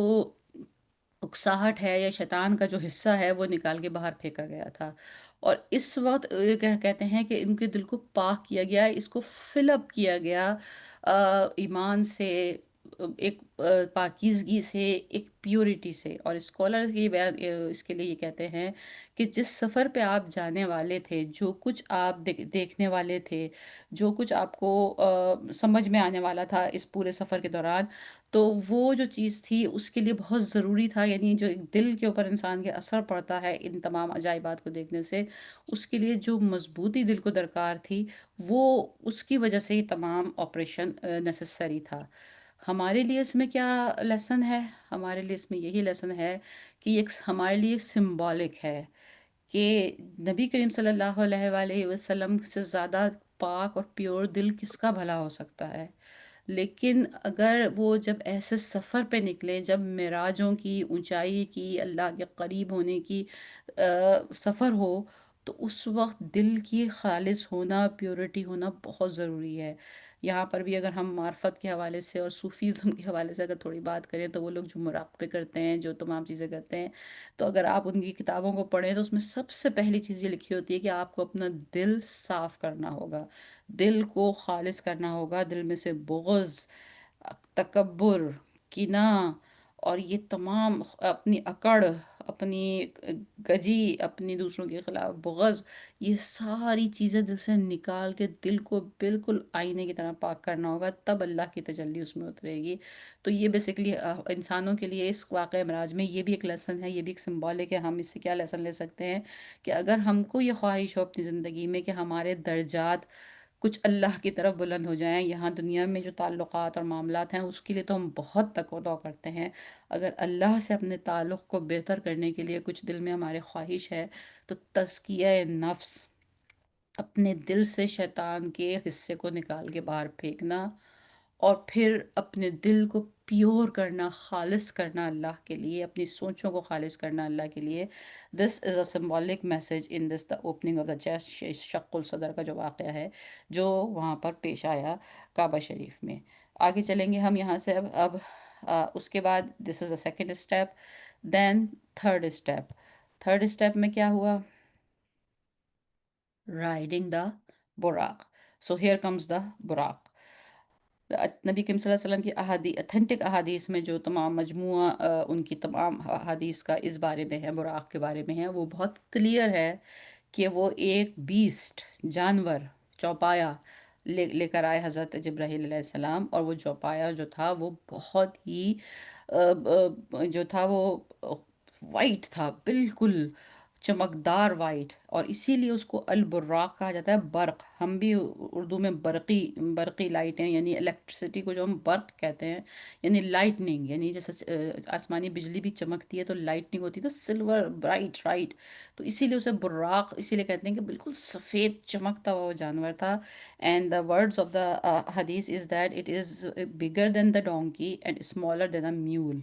اکساہٹ ہے یا شیطان کا جو حصہ ہے وہ نکال کے باہر پھینکا گیا تھا، اور اس وقت کہتے ہیں کہ ان کے دل کو پاک کیا گیا، اس کو فل اپ کیا گیا ایمان سے، ایک پاکیزگی سے، ایک پیورٹی سے، اور اسکالر اس کے لیے یہ کہتے ہیں کہ جس سفر پہ آپ جانے والے تھے، جو کچھ آپ دیکھنے والے تھے، جو کچھ آپ کو سمجھ میں آنے والا تھا اس پورے سفر کے دوران، تو وہ جو چیز تھی اس کے لیے بہت ضروری تھا، یعنی جو ایک دل کے اوپر انسان کے اثر پڑتا ہے ان تمام عجائبات کو دیکھنے سے، اس کے لیے جو مضبوطی دل کو درکار تھی، وہ اس کی وجہ سے یہ تمام آپریشن نیسسری تھا۔ ہمارے لیے اس میں کیا لیسن ہے؟ ہمارے لیے اس میں یہی لیسن ہے کہ یہ ہمارے لیے سمبولک ہے کہ نبی کریم صلی اللہ علیہ وآلہ وسلم سے زیادہ پاک اور پیور دل کس کا بھلا ہو سکتا ہے؟ لیکن اگر وہ جب ایسے سفر پہ نکلے، جب معراجوں کی اونچائی کی، اللہ کے قریب ہونے کی سفر ہو، تو اس وقت دل کی خالص ہونا، پیورٹی ہونا بہت ضروری ہے۔ یہاں پر بھی اگر ہم معرفت کے حوالے سے اور صوفیزم کے حوالے سے اگر تھوڑی بات کریں، تو وہ لوگ جو مراقبے کرتے ہیں، جو تمام چیزیں کرتے ہیں، تو اگر آپ ان کی کتابوں کو پڑھیں تو اس میں سب سے پہلی چیز یہ لکھی ہوتی ہے کہ آپ کو اپنا دل صاف کرنا ہوگا، دل کو خالص کرنا ہوگا، دل میں سے بغض، تکبر، کینہ، اور یہ تمام اپنی اکڑ، اپنی گجی، اپنی دوسروں کے خلاف بغض، یہ ساری چیزیں دل سے نکال کے دل کو بالکل آئینے کی طرح پاک کرنا ہوگا، تب اللہ کی تجلی اس میں اترے گی۔ تو یہ بیسیکلی انسانوں کے لیے اس واقعہ معراج میں یہ بھی ایک لیسن ہے، یہ بھی ایک سمبولک ہے۔ ہم اس سے کیا لیسن لے سکتے ہیں کہ اگر ہم کو یہ خواہش ہو اپنی زندگی میں کہ ہمارے درجات کچھ اللہ کی طرف بلند ہو جائیں، یہاں دنیا میں جو تعلقات اور معاملات ہیں اس کے لیے تو ہم بہت تک و دو کرتے ہیں، اگر اللہ سے اپنے تعلق کو بہتر کرنے کے لیے کچھ دل میں ہمارے خواہش ہے، تو تزکیہ نفس، اپنے دل سے شیطان کے حصے کو نکال کے باہر پھینکنا، اور پھر اپنے دل کو پیور کرنا، خالص کرنا اللہ کے لیے، اپنی سوچوں کو خالص کرنا اللہ کے لیے۔ This is a symbolic message in this the opening of the chest, شق الصدر کا جو واقعہ ہے جو وہاں پر پیش آیا کعبہ شریف میں۔ آگے چلیں گے ہم یہاں سے اب اس کے بعد this is a second step, then third step. Third step میں کیا ہوا؟ Riding the Buraq. So here comes the Buraq. نبی کریم صلی اللہ علیہ وسلم کی اتھینٹک احادیث میں جو تمام مجموعہ ان کی تمام احادیث کا اس بارے میں ہے، براق کے بارے میں ہے، وہ بہت کلیئر ہے کہ وہ ایک بیسٹ، جانور، چوپایا لے کر آئے حضرت جبرائیل علیہ السلام، اور وہ چوپایا جو تھا وہ بہت ہی جو تھا وہ وائٹ تھا، بالکل چمکدار وائٹ، اور اسی لیے اس کو البراق کہا جاتا ہے، برق۔ ہم بھی اردو میں برقی لائٹیں، یعنی الیکٹرسٹی کو جو ہم برق کہتے ہیں، یعنی لائٹننگ، یعنی جیسے آسمانی بجلی بھی چمکتی ہے تو لائٹنگ ہوتی ہے، تو سلور برائٹ رائٹ، تو اسی لیے اسے براق اسی لیے کہتے ہیں کہ بالکل سفید چمکتا ہوا وہ جانور تھا۔ And the words of the hadith is that it is bigger than the donkey and smaller than a mule.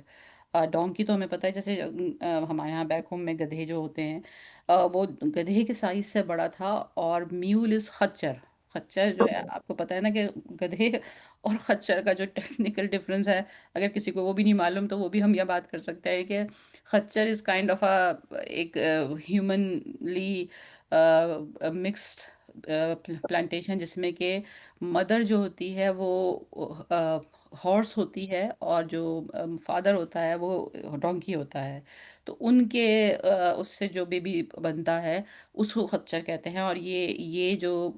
Donkey تو ہمیں پتہ ہے، جیسے ہمارے یہاں بیک ہوم میں گدھے جو ہوتے ہیں، وہ گدھے کے سائز سے بڑا تھا، اور میول از خچر۔ خچر جو ہے آپ کو پتہ ہے نا کہ گدھے اور خچر کا جو ٹیکنیکل ڈفرنس ہے، اگر کسی کو وہ بھی نہیں معلوم تو وہ بھی ہم یہ بات کر سکتے ہیں کہ خچر از کائنڈ آف ایک ہیومنلی مکسڈ پلانٹیشن، جس میں کہ مدر جو ہوتی ہے وہ ہارس ہوتی ہے، اور جو فادر ہوتا ہے وہ ڈونکی ہوتا ہے، تو ان کے اس سے جو بیبی بنتا ہے اس کو خچر کہتے ہیں۔ اور یہ جو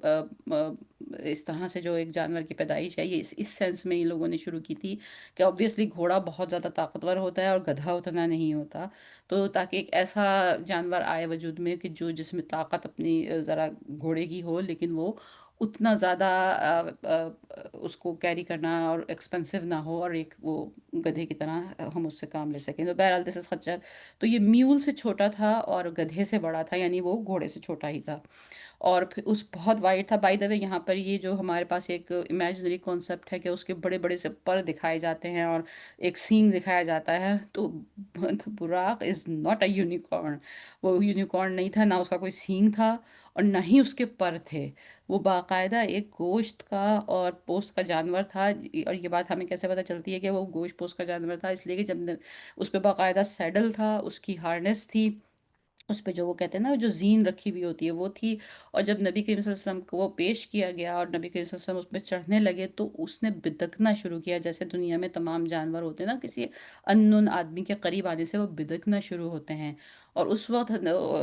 اس طرح سے جو ایک جانور کی پیدائش ہے، یہ اس سینس میں ان لوگوں نے شروع کی تھی کہ آبویسلی گھوڑا بہت زیادہ طاقتور ہوتا ہے اور گدھا اتنا نہیں ہوتا، تو تاکہ ایک ایسا جانور آئے وجود میں کہ جو جس میں طاقت اپنی ذرا گھوڑے کی ہو، لیکن وہ اتنا زیادہ اس کو کیری کرنا اور ایکسپینسو نہ ہو، اور ایک وہ گدھے کی طرح ہم اس سے کام لے سکیں۔ تو بہرحال دس از خچر۔ تو یہ میول سے چھوٹا تھا اور گدھے سے بڑا تھا، یعنی وہ گھوڑے سے چھوٹا ہی تھا، اور پھر اس بہت وائٹ تھا۔ بائی دا وے، یہاں پر یہ جو ہمارے پاس ایک امیجنری کانسیپٹ ہے کہ اس کے بڑے بڑے سے پر دکھائے جاتے ہیں اور ایک سینگ دکھایا جاتا ہے، تو Buraq is not a unicorn, وہ یونیکارن نہیں تھا، نہ اس کا کوئی سینگ تھا اور نہ ہی اس کے پر تھے، وہ باقاعدہ ایک گوشت کا اور پوست کا جانور تھا۔ اور یہ بات ہمیں کیسے پتہ چلتی ہے کہ وہ گوشت پوست کا جانور تھا؟ اس لیے کہ جب اس پہ باقاعدہ سیڈل تھا، اس کی ہارنس تھی، اس پہ جو وہ کہتے ہیں نا جو زین رکھی ہوئی ہوتی ہے وہ تھی، اور جب نبی کریم صلی اللہ علیہ وسلم کو وہ پیش کیا گیا اور نبی کریم صلی اللہ علیہ وسلم اس پہ چڑھنے لگے، تو اس نے بدکنا شروع کیا، جیسے دنیا میں تمام جانور ہوتے ہیں نا، کسی اننون آدمی کے قریب آنے سے وہ بدکنا شروع ہوتے ہیں، اور اس وقت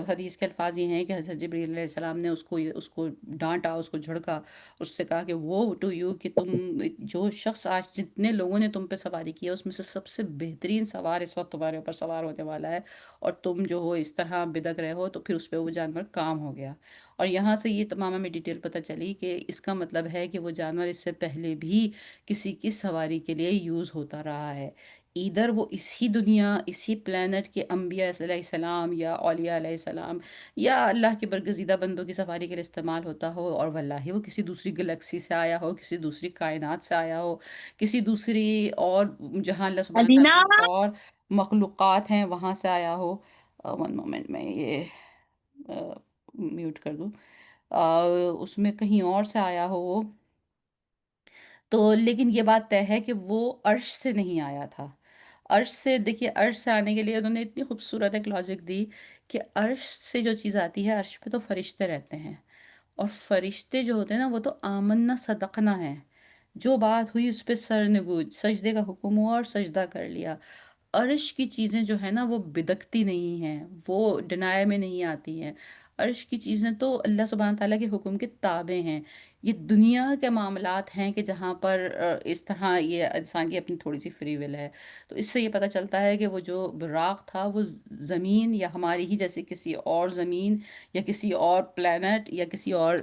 حدیث کے الفاظ یہ ہیں کہ حضرت جبریل علیہ السلام نے اس کو ڈانٹا، اس کو جھڑکا، اس سے کہا کہ وہ ٹو یو، کہ تم جو شخص آج جتنے لوگوں نے تم پہ سواری کی ہے اس میں سے سب سے بہترین سوار اس وقت تمہارے اوپر سوار ہونے والا ہے، اور تم جو ہو اس طرح بدک رہے ہو، تو پھر اس پہ وہ جانور کام ہو گیا۔ اور یہاں سے یہ تمام ہمیں ڈیٹیل پتہ چلی کہ اس کا مطلب ہے کہ وہ جانور اس سے پہلے بھی کسی کی سواری کے لیے یوز ہوتا رہا ہے، ایدر وہ اسی دنیا، اسی پلانٹ کے انبیاء علیہ السلام یا اولیاء علیہ السلام یا اللہ کے برگزیدہ بندوں کی سفاری کے لیے استعمال ہوتا ہو، اور واللہ وہ کسی دوسری گلیکسی سے آیا ہو، کسی دوسری کائنات سے آیا ہو، کسی دوسری اور جہاں اللہ سبحانہ مدینہ. تعالیٰ کی اور مخلوقات ہیں وہاں سے آیا ہو۔ ون مومنٹ میں یہ میوٹ کر دوں، اس میں کہیں اور سے آیا ہو وہ، تو لیکن یہ بات طے ہے کہ وہ عرش سے نہیں آیا تھا۔ عرش سے دیکھیے، عرش سے آنے کے لیے انہوں نے اتنی خوبصورت ایک لاجک دی کہ عرش سے جو چیز آتی ہے، عرش پہ تو فرشتے رہتے ہیں، اور فرشتے جو ہوتے ہیں نا وہ تو آمنا صدقنا ہے، جو بات ہوئی اس پہ سر نگوج، سجدے کا حکم ہوا اور سجدہ کر لیا۔ عرش کی چیزیں جو ہے نا وہ بدکتی نہیں ہیں، وہ ڈنائی میں نہیں آتی ہیں۔ عرش کی چیزیں تو اللہ سبحانہ تعالیٰ کے حکم کے تابع ہیں۔ یہ دنیا کے معاملات ہیں کہ جہاں پر اس طرح یہ انسان کی اپنی تھوڑی سی فری ول ہے۔ تو اس سے یہ پتہ چلتا ہے کہ وہ جو براق تھا وہ زمین یا ہماری ہی جیسے کسی اور زمین یا کسی اور پلانٹ یا کسی اور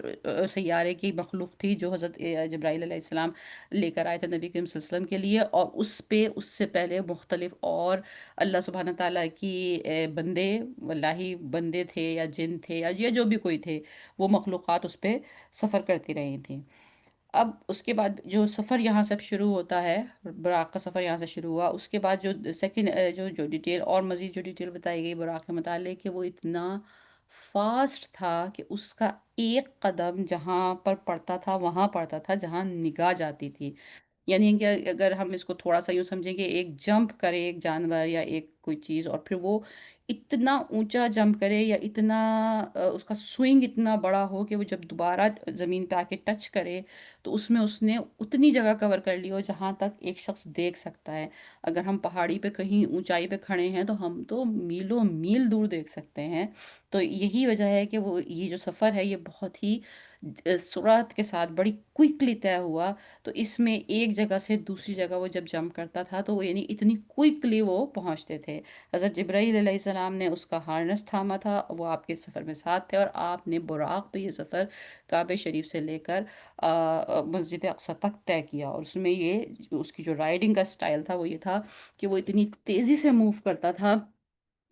سیارے کی مخلوق تھی، جو حضرت جبرائیل علیہ السلام لے کر آئے تھے نبی کریم صلی اللہ علیہ وسلم کے لیے، اور اس پہ اس سے پہلے مختلف اور اللہ سبحانہ تعالیٰ کی بندے، واللہ بندے تھے یا جن تھے یا یہ جو بھی کوئی تھے، وہ مخلوقات اس پہ سفر کرتی رہی تھیں۔ اب اس کے بعد جو سفر یہاں سے شروع ہوتا ہے، براق کا سفر یہاں سے شروع ہوا، اس کے بعد جو سیکنڈ جو ڈیٹیل اور مزید جو ڈیٹیل بتائی گئی براق کے متعلق، کہ وہ اتنا فاسٹ تھا کہ اس کا ایک قدم جہاں پر پڑتا تھا وہاں پڑتا تھا جہاں نگاہ جاتی تھی۔ یعنی کہ اگر ہم اس کو تھوڑا سا یوں سمجھیں کہ ایک جمپ کرے ایک جانور یا ایک کوئی چیز، اور پھر وہ اتنا اونچا جمپ کرے یا اتنا اس کا سوئنگ اتنا بڑا ہو کہ وہ جب دوبارہ زمین پہ آ کے ٹچ کرے تو اس میں اس نے اتنی جگہ کور کر لی ہو جہاں تک ایک شخص دیکھ سکتا ہے۔ اگر ہم پہاڑی پہ کہیں اونچائی پہ کھڑے ہیں تو ہم تو میلوں میل دور دیکھ سکتے ہیں۔ تو یہی وجہ ہے کہ وہ یہ جو سفر ہے یہ بہت ہی سرعت کے ساتھ بڑی کوئکلی طے ہوا۔ تو اس میں ایک جگہ سے دوسری جگہ وہ جب جمپ کرتا تھا تو وہ یعنی اتنی کوئکلی وہ پہنچتے تھے۔ حضرت جبرائیل علیہ السلام نے اس کا ہارنس تھاما تھا، وہ آپ کے سفر میں ساتھ تھے، اور آپ نے براق پہ یہ سفر کعبہ شریف سے لے کر مسجد اقصی تک طے کیا۔ اور اس میں یہ اس کی جو رائڈنگ کا سٹائل تھا وہ یہ تھا کہ وہ اتنی تیزی سے موو کرتا تھا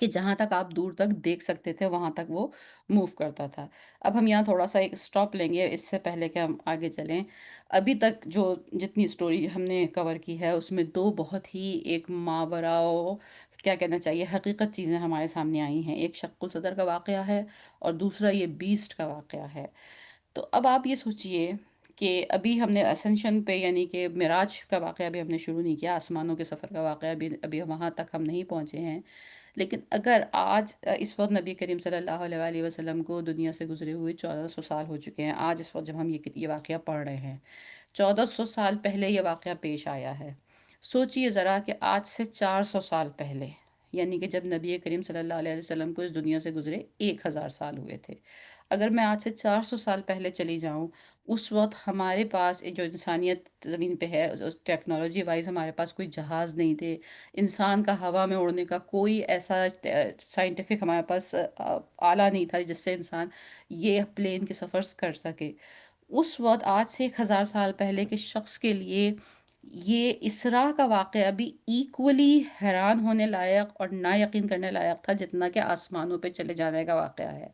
کہ جہاں تک آپ دور تک دیکھ سکتے تھے وہاں تک وہ موو کرتا تھا۔ اب ہم یہاں تھوڑا سا ایک سٹاپ لیں گے اس سے پہلے کہ ہم آگے چلیں۔ ابھی تک جو جتنی سٹوری ہم نے کور کی ہے اس میں دو بہت ہی ایک ماوراء کیا کہنا چاہیے حقیقت چیزیں ہمارے سامنے آئی ہیں، ایک شق الصدر کا واقعہ ہے اور دوسرا یہ بیسٹ کا واقعہ ہے۔ تو اب آپ یہ سوچئے کہ ابھی ہم نے اسنشن پہ یعنی کہ معراج کا واقعہ بھی ہم نے شروع نہیں کیا، آسمانوں کے سفر کا واقعہ بھی ابھی وہاں تک ہم نہیں پہنچے ہیں۔ لیکن اگر آج اس وقت نبی کریم صلی اللہ علیہ وآلہ وسلم کو دنیا سے گزرے ہوئے 1400 سال ہو چکے ہیں، آج اس وقت جب ہم یہ واقعہ پڑھ رہے ہیں، 1400 سال پہلے یہ واقعہ پیش آیا ہے۔ سوچئے ذرا کہ آج سے 400 سال پہلے، یعنی کہ جب نبی کریم صلی اللہ علیہ وسلم کو اس دنیا سے گزرے 1000 سال ہوئے تھے، اگر میں آج سے 400 سال پہلے چلی جاؤں، اس وقت ہمارے پاس جو انسانیت زمین پہ ہے اس ٹیکنالوجی وائز ہمارے پاس کوئی جہاز نہیں تھے، انسان کا ہوا میں اڑنے کا کوئی ایسا سائنٹیفک ہمارے پاس آلہ نہیں تھا جس سے انسان یہ پلین کے سفرز کر سکے۔ اس وقت آج سے 1000 سال پہلے کے شخص کے لیے یہ اسراء کا واقعہ بھی ایکولی حیران ہونے لائق اور نا یقین کرنے لائق تھا جتنا کہ آسمانوں پہ چلے جانے کا واقعہ ہے۔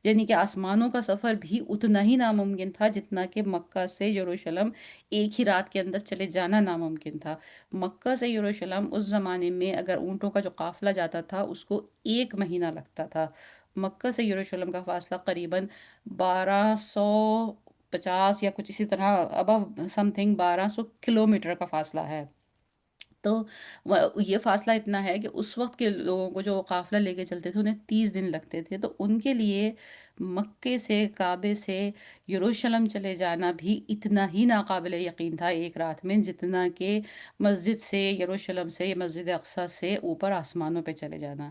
یعنی کہ آسمانوں کا سفر بھی اتنا ہی ناممکن تھا جتنا کہ مکہ سے یروشلم ایک ہی رات کے اندر چلے جانا ناممکن تھا۔ مکہ سے یروشلم اس زمانے میں اگر اونٹوں کا جو قافلہ جاتا تھا اس کو 1 مہینہ لگتا تھا۔ مکہ سے یروشلم کا فاصلہ قریباً 1250 یا کچھ اسی طرح ابو سم تھنگ 1200 کلومیٹر کا فاصلہ ہے۔ تو یہ فاصلہ اتنا ہے کہ اس وقت کے لوگوں کو جو قافلہ لے کے چلتے تھے انہیں 30 دن لگتے تھے، تو ان کے لیے مکے سے کعبے سے یروشلم چلے جانا بھی اتنا ہی ناقابل یقین تھا ایک رات میں جتنا کہ مسجد سے یروشلم سے مسجد اقصی سے اوپر آسمانوں پہ چلے جانا۔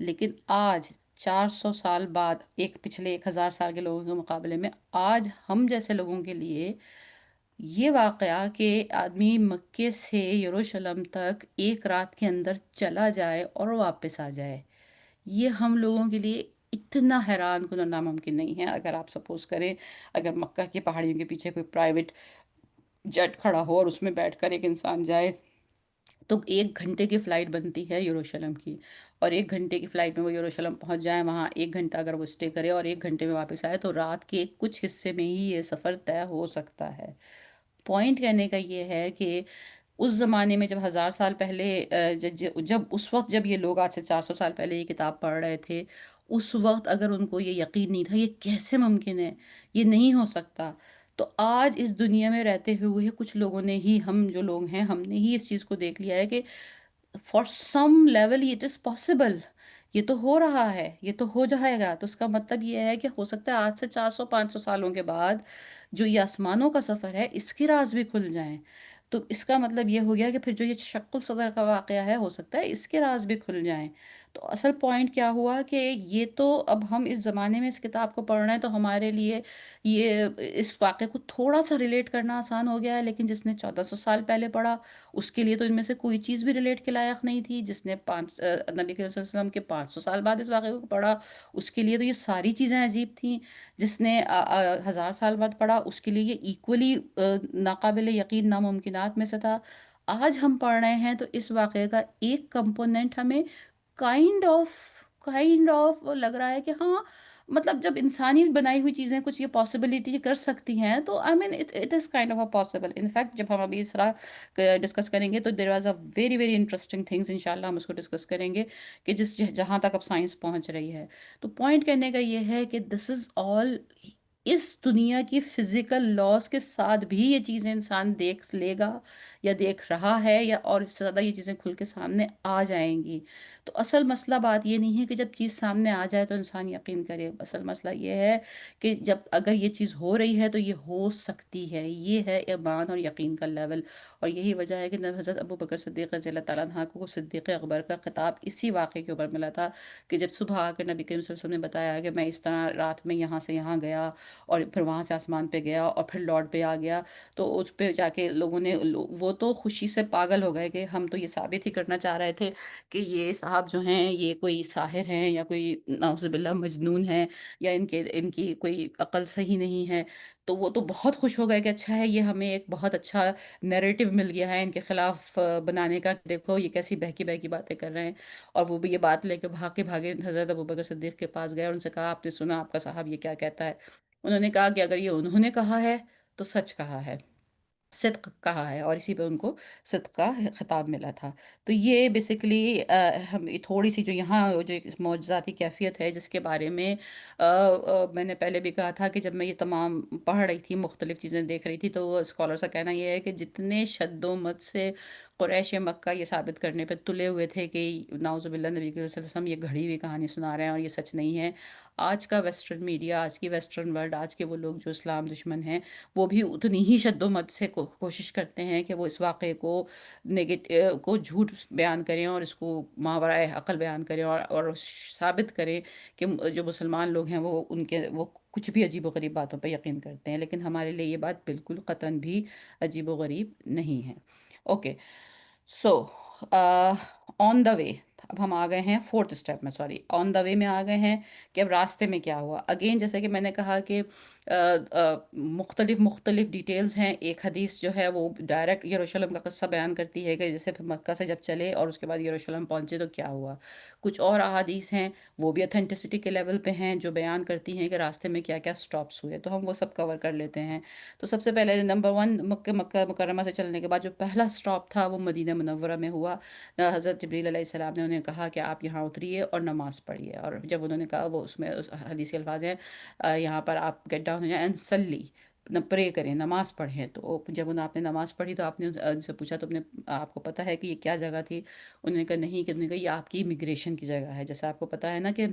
لیکن آج 400 سال بعد ایک پچھلے 1000 سال کے لوگوں کے مقابلے میں آج ہم جیسے لوگوں کے لیے یہ واقعہ کہ آدمی مکے سے یروشلم تک ایک رات کے اندر چلا جائے اور واپس آ جائے، یہ ہم لوگوں کے لیے اتنا حیران کن ناممکن نہیں ہے۔ اگر آپ سپوز کریں اگر مکہ کی پہاڑیوں کے پیچھے کوئی پرائیویٹ جیٹ کھڑا ہو اور اس میں بیٹھ کر ایک انسان جائے تو 1 گھنٹے کی فلائٹ بنتی ہے یروشلم کی، اور 1 گھنٹے کی فلائٹ میں وہ یروشلم پہنچ جائے، وہاں 1 گھنٹہ اگر وہ اسٹے کرے اور 1 گھنٹے میں واپس آئے تو رات کے کچھ حصے میں ہی یہ سفر طے ہو سکتا ہے۔ پوائنٹ کہنے کا یہ ہے کہ اس زمانے میں جب 1000 سال پہلے جب اس وقت جب یہ لوگ آج سے 400 سال پہلے یہ کتاب پڑھ رہے تھے، اس وقت اگر ان کو یہ یقین نہیں تھا یہ کیسے ممکن ہے، یہ نہیں ہو سکتا، تو آج اس دنیا میں رہتے ہوئے کچھ لوگوں نے ہی، ہم جو لوگ ہیں ہم نے ہی اس چیز کو دیکھ لیا ہے کہ for some level it is possible, یہ تو ہو رہا ہے، یہ تو ہو جائے گا، تو اس کا مطلب یہ ہے کہ ہو سکتا ہے آج سے 400 500 سالوں کے بعد جو یہ آسمانوں کا سفر ہے اس کے راز بھی کھل جائیں۔ تو اس کا مطلب یہ ہو گیا کہ پھر جو یہ شق الصدر کا واقعہ ہے ہو سکتا ہے اس کے راز بھی کھل جائیں۔ تو اصل پوائنٹ کیا ہوا کہ یہ تو اب ہم اس زمانے میں اس کتاب کو پڑھ رہے ہیں تو ہمارے لیے یہ اس واقعے کو تھوڑا سا ریلیٹ کرنا آسان ہو گیا ہے، لیکن جس نے 1400 سال پہلے پڑھا اس کے لیے تو ان میں سے کوئی چیز بھی ریلیٹ کے لائق نہیں تھی۔ جس نے نبی کریم صلی اللہ علیہ وسلم کے 500 سال بعد اس واقعے کو پڑھا اس کے لیے تو یہ ساری چیزیں عجیب تھیں۔ جس نے 1000 سال بعد پڑھا اس کے لیے یہ ایکولی ناقابل یقین ناممکنات میں سے تھا۔ آج ہم پڑھ رہے ہیں تو اس واقعے کا ایک کمپوننٹ ہمیں کائنڈ آف لگ رہا ہے کہ ہاں، مطلب جب انسانی بنائی ہوئی چیزیں کچھ یہ پاسبلٹی کر سکتی ہیں تو I mean it is kind of a possible. In fact جب ہم ابھی اس طرح ڈسکس کریں گے تو there was a very very interesting things, انشاءاللہ ہم اس کو ڈسکس کریں گے کہ جہاں تک اب سائنس پہنچ رہی ہے۔ تو پوائنٹ کہنے کا یہ ہے کہ دس از آل، اس دنیا کی فزیکل لاز کے ساتھ بھی یہ چیزیں انسان دیکھ لے گا یا دیکھ رہا ہے، یا اور اس سے زیادہ یہ چیزیں کھل کے سامنے آ جائیں گی۔ تو اصل مسئلہ بات یہ نہیں ہے کہ جب چیز سامنے آ جائے تو انسان یقین کرے، اصل مسئلہ یہ ہے کہ جب اگر یہ چیز ہو رہی ہے تو یہ ہو سکتی ہے، یہ ہے ایمان اور یقین کا لیول۔ اور یہی وجہ ہے کہ حضرت ابو بکر صدیق رضی اللہ تعالیٰ عنہ کو صدیق اکبر کا خطاب اسی واقعے کے اوپر ملا تھا کہ جب صبح آ کر نبی کریم صلی اللہ علیہ وسلم نے بتایا کہ میں اس طرح رات میں یہاں سے یہاں گیا اور پھر وہاں سے آسمان پہ گیا اور پھر لوٹ پہ آ گیا، تو اس پہ جا کے لوگوں نے، وہ تو خوشی سے پاگل ہو گئے کہ ہم تو یہ ثابت ہی کرنا چاہ رہے تھے کہ یہ صاحب جو ہیں یہ کوئی ساحر ہیں یا کوئی نعوذ باللہ مجنون ہیں، یا ان کی کوئی عقل صحیح نہیں ہے۔ تو وہ تو بہت خوش ہو گئے کہ اچھا ہے، یہ ہمیں ایک بہت اچھا نیریٹو مل گیا ہے ان کے خلاف بنانے کا، کہ دیکھو یہ کیسی بہکی بہکی باتیں کر رہے ہیں۔ اور وہ بھی یہ بات لے کے بھاگے بھاگے حضرت ابوبکر صدیق کے پاس گئے اور ان سے کہا آپ نے سنا آپ کا صاحب یہ کیا کہتا ہے؟ انہوں نے کہا کہ اگر یہ انہوں نے کہا ہے تو سچ کہا ہے، صدق کہا ہے، اور اسی پہ ان کو صدق کا خطاب ملا تھا۔ تو یہ بیسیکلی ہم تھوڑی سی جو یہاں جو ایک معجزاتی کیفیت ہے جس کے بارے میں میں نے پہلے بھی کہا تھا کہ جب میں یہ تمام پڑھ رہی تھی، مختلف چیزیں دیکھ رہی تھی، تو اسکالرس کا کہنا یہ ہے کہ جتنے شد و مت سے قریش مکہ یہ ثابت کرنے پہ تلے ہوئے تھے کہ نعوذ باللہ نبی کریم صلی اللہ علیہ وسلم یہ گھڑی ہوئی کہانی سنا رہے ہیں اور یہ سچ نہیں ہے، آج کا ویسٹرن میڈیا، آج کی ویسٹرن ورلڈ، آج کے وہ لوگ جو اسلام دشمن ہیں وہ بھی اتنی ہی شد و مت سے کوشش کرتے ہیں کہ وہ اس واقعے کو کو جھوٹ بیان کریں اور اس کو ماورائے عقل بیان کریں، اور ثابت کریں کہ جو مسلمان لوگ ہیں وہ کچھ بھی عجیب و غریب باتوں پہ یقین کرتے ہیں، لیکن ہمارے لیے یہ بات بالکل قطعاً بھی عجیب و غریب نہیں ہے۔ اوکے، سو آن دا وے، اب ہم آ گئے ہیں فورتھ اسٹیپ میں، سوری آن دا وے میں آ گئے ہیں کہ اب راستے میں کیا ہوا۔ اگین جیسے کہ میں نے کہا کہ مختلف مختلف ڈیٹیلز ہیں۔ ایک حدیث جو ہے وہ ڈائریکٹ یروشلم کا قصہ بیان کرتی ہے کہ جیسے پھر مکہ سے جب چلے اور اس کے بعد یروشلم پہنچے تو کیا ہوا۔ کچھ اور احادیث ہیں وہ بھی اتھینٹسٹی کے لیول پہ ہیں جو بیان کرتی ہیں کہ راستے میں کیا کیا سٹاپس ہوئے، تو ہم وہ سب کور کر لیتے ہیں۔ تو سب سے پہلے نمبر ون، مکہ مکرمہ سے چلنے کے بعد جو پہلا سٹاپ تھا وہ مدینہ منورہ میں ہوا۔ حضرت جبریل علیہ السلام نے انہیں کہا کہ آپ یہاں اتریے اور نماز پڑھیے، اور جب انہوں نے کہا، وہ اس میں حدیث کے الفاظ ہیں یہاں پر آپ گیٹ ڈاؤن ہو جائیں اینڈ سلی، پرے کریں، نماز پڑھیں۔ تو جب آپ نے نماز پڑھی تو آپ نے ان سے پوچھا تو آپ کو پتہ ہے کہ یہ کیا جگہ تھی؟ انہوں نے کہا نہیں، کہ انہوں نے کہا یہ آپ کی امیگریشن کی جگہ ہے، جیسے آپ کو پتہ ہے نا کہ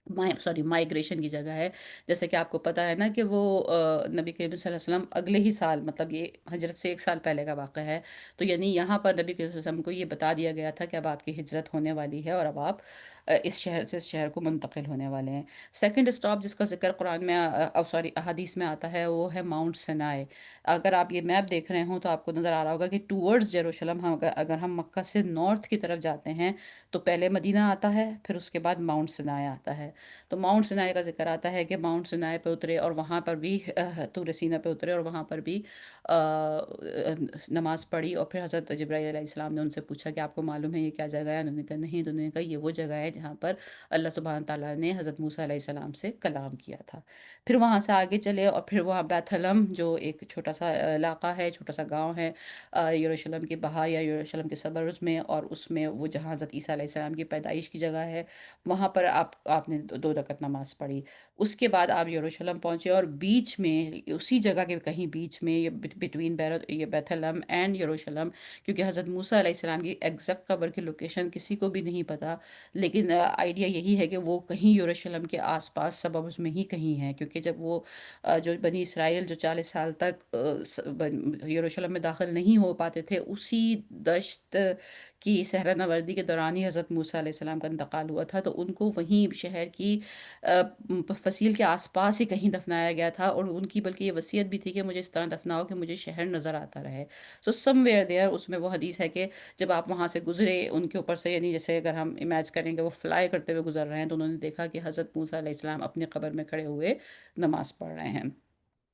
مائگریشن کی جگہ ہے، جیسے کہ آپ کو پتہ ہے نا کہ وہ نبی کریم صلی اللہ علیہ وسلم اگلے ہی سال، مطلب یہ ہجرت سے 1 سال پہلے کا واقعہ ہے، تو یعنی یہاں پر نبی کریم صلی اللہ علیہ وسلم کو یہ بتا دیا گیا تھا کہ اب آپ کی ہجرت ہونے والی ہے اور اب آپ اس شہر سے اس شہر کو منتقل ہونے والے ہیں۔ سیکنڈ اسٹاپ جس کا ذکر قرآن میں سوری احادیث میں آتا ہے وہ ہے ماؤنٹ سینائے۔ اگر آپ یہ میپ دیکھ رہے ہوں تو آپ کو نظر آ رہا ہوگا کہ ٹورڈز یروشلم اگر ہم مکہ سے نارتھ کی طرف جاتے ہیں تو پہلے مدینہ آتا ہے، پھر اس کے بعد ماؤنٹ سینائے آتا ہے۔ تو ماؤنٹ سینائے کا ذکر آتا ہے کہ ماؤنٹ سینائے پہ اترے اور وہاں پر بھی طور سینا پہ اترے اور وہاں پر بھی نماز پڑھی، اور پھر حضرت جبرائیل علیہ السلام نے ان سے پوچھا کہ آپ کو معلوم ہے یہ کیا جگہ ہے؟ انہوں نے کہا نہیں، تو انہوں نے کہا یہ وہ جگہ ہے جہاں پر اللہ سبحانہ تعالیٰ نے حضرت موسیٰ علیہ السلام سے کلام کیا تھا۔ پھر وہاں سے آگے چلے اور پھر وہاں بیت الحم جو ایک چھوٹا سا علاقہ ہے، چھوٹا سا گاؤں ہے یروشلم کے بہا یا یروشلم کے سبرز میں، اور اس میں وہ جہاں حضرت عیسیٰ علیہ السلام کی پیدائش کی جگہ ہے، وہاں پر آپ نے دو رکعت نماز پڑھی۔ اس کے بعد آپ یروشلم پہنچے اور بیچ میں اسی جگہ کے کہیں بیچ میں، یہ بٹوین یہ بیت الحم اینڈ یروشلم، کیونکہ حضرت موسیٰ علیہ السلام کی ایگزیکٹ قبر کی لوکیشن کسی کو بھی نہیں پتہ، لیکن آئیڈیا یہی ہے کہ وہ کہیں یروشلم کے آس پاس سببز میں ہی کہیں ہیں، کیونکہ جب وہ جو بنی اسرائیل جو 40 سال تک یروشلم میں داخل نہیں ہو پاتے تھے، اسی دشت کی صحرا نوردی کے دوران ہی حضرت موسیٰ علیہ السلام کا انتقال ہوا تھا، تو ان کو وہیں شہر کی فصیل کے آس پاس ہی کہیں دفنایا گیا تھا، اور ان کی بلکہ یہ وصیت بھی تھی کہ مجھے اس طرح دفناؤ کہ مجھے شہر نظر آتا رہے۔ سو سم ویئر دیئر، اس میں وہ حدیث ہے کہ جب آپ وہاں سے گزرے ان کے اوپر سے، یعنی جیسے اگر ہم امیج کریں کہ وہ فلائی کرتے ہوئے گزر رہے ہیں، تو انہوں نے دیکھا کہ حضرت موسیٰ علیہ السلام اپنی قبر میں کھڑے ہوئے نماز پڑھ رہے ہیں۔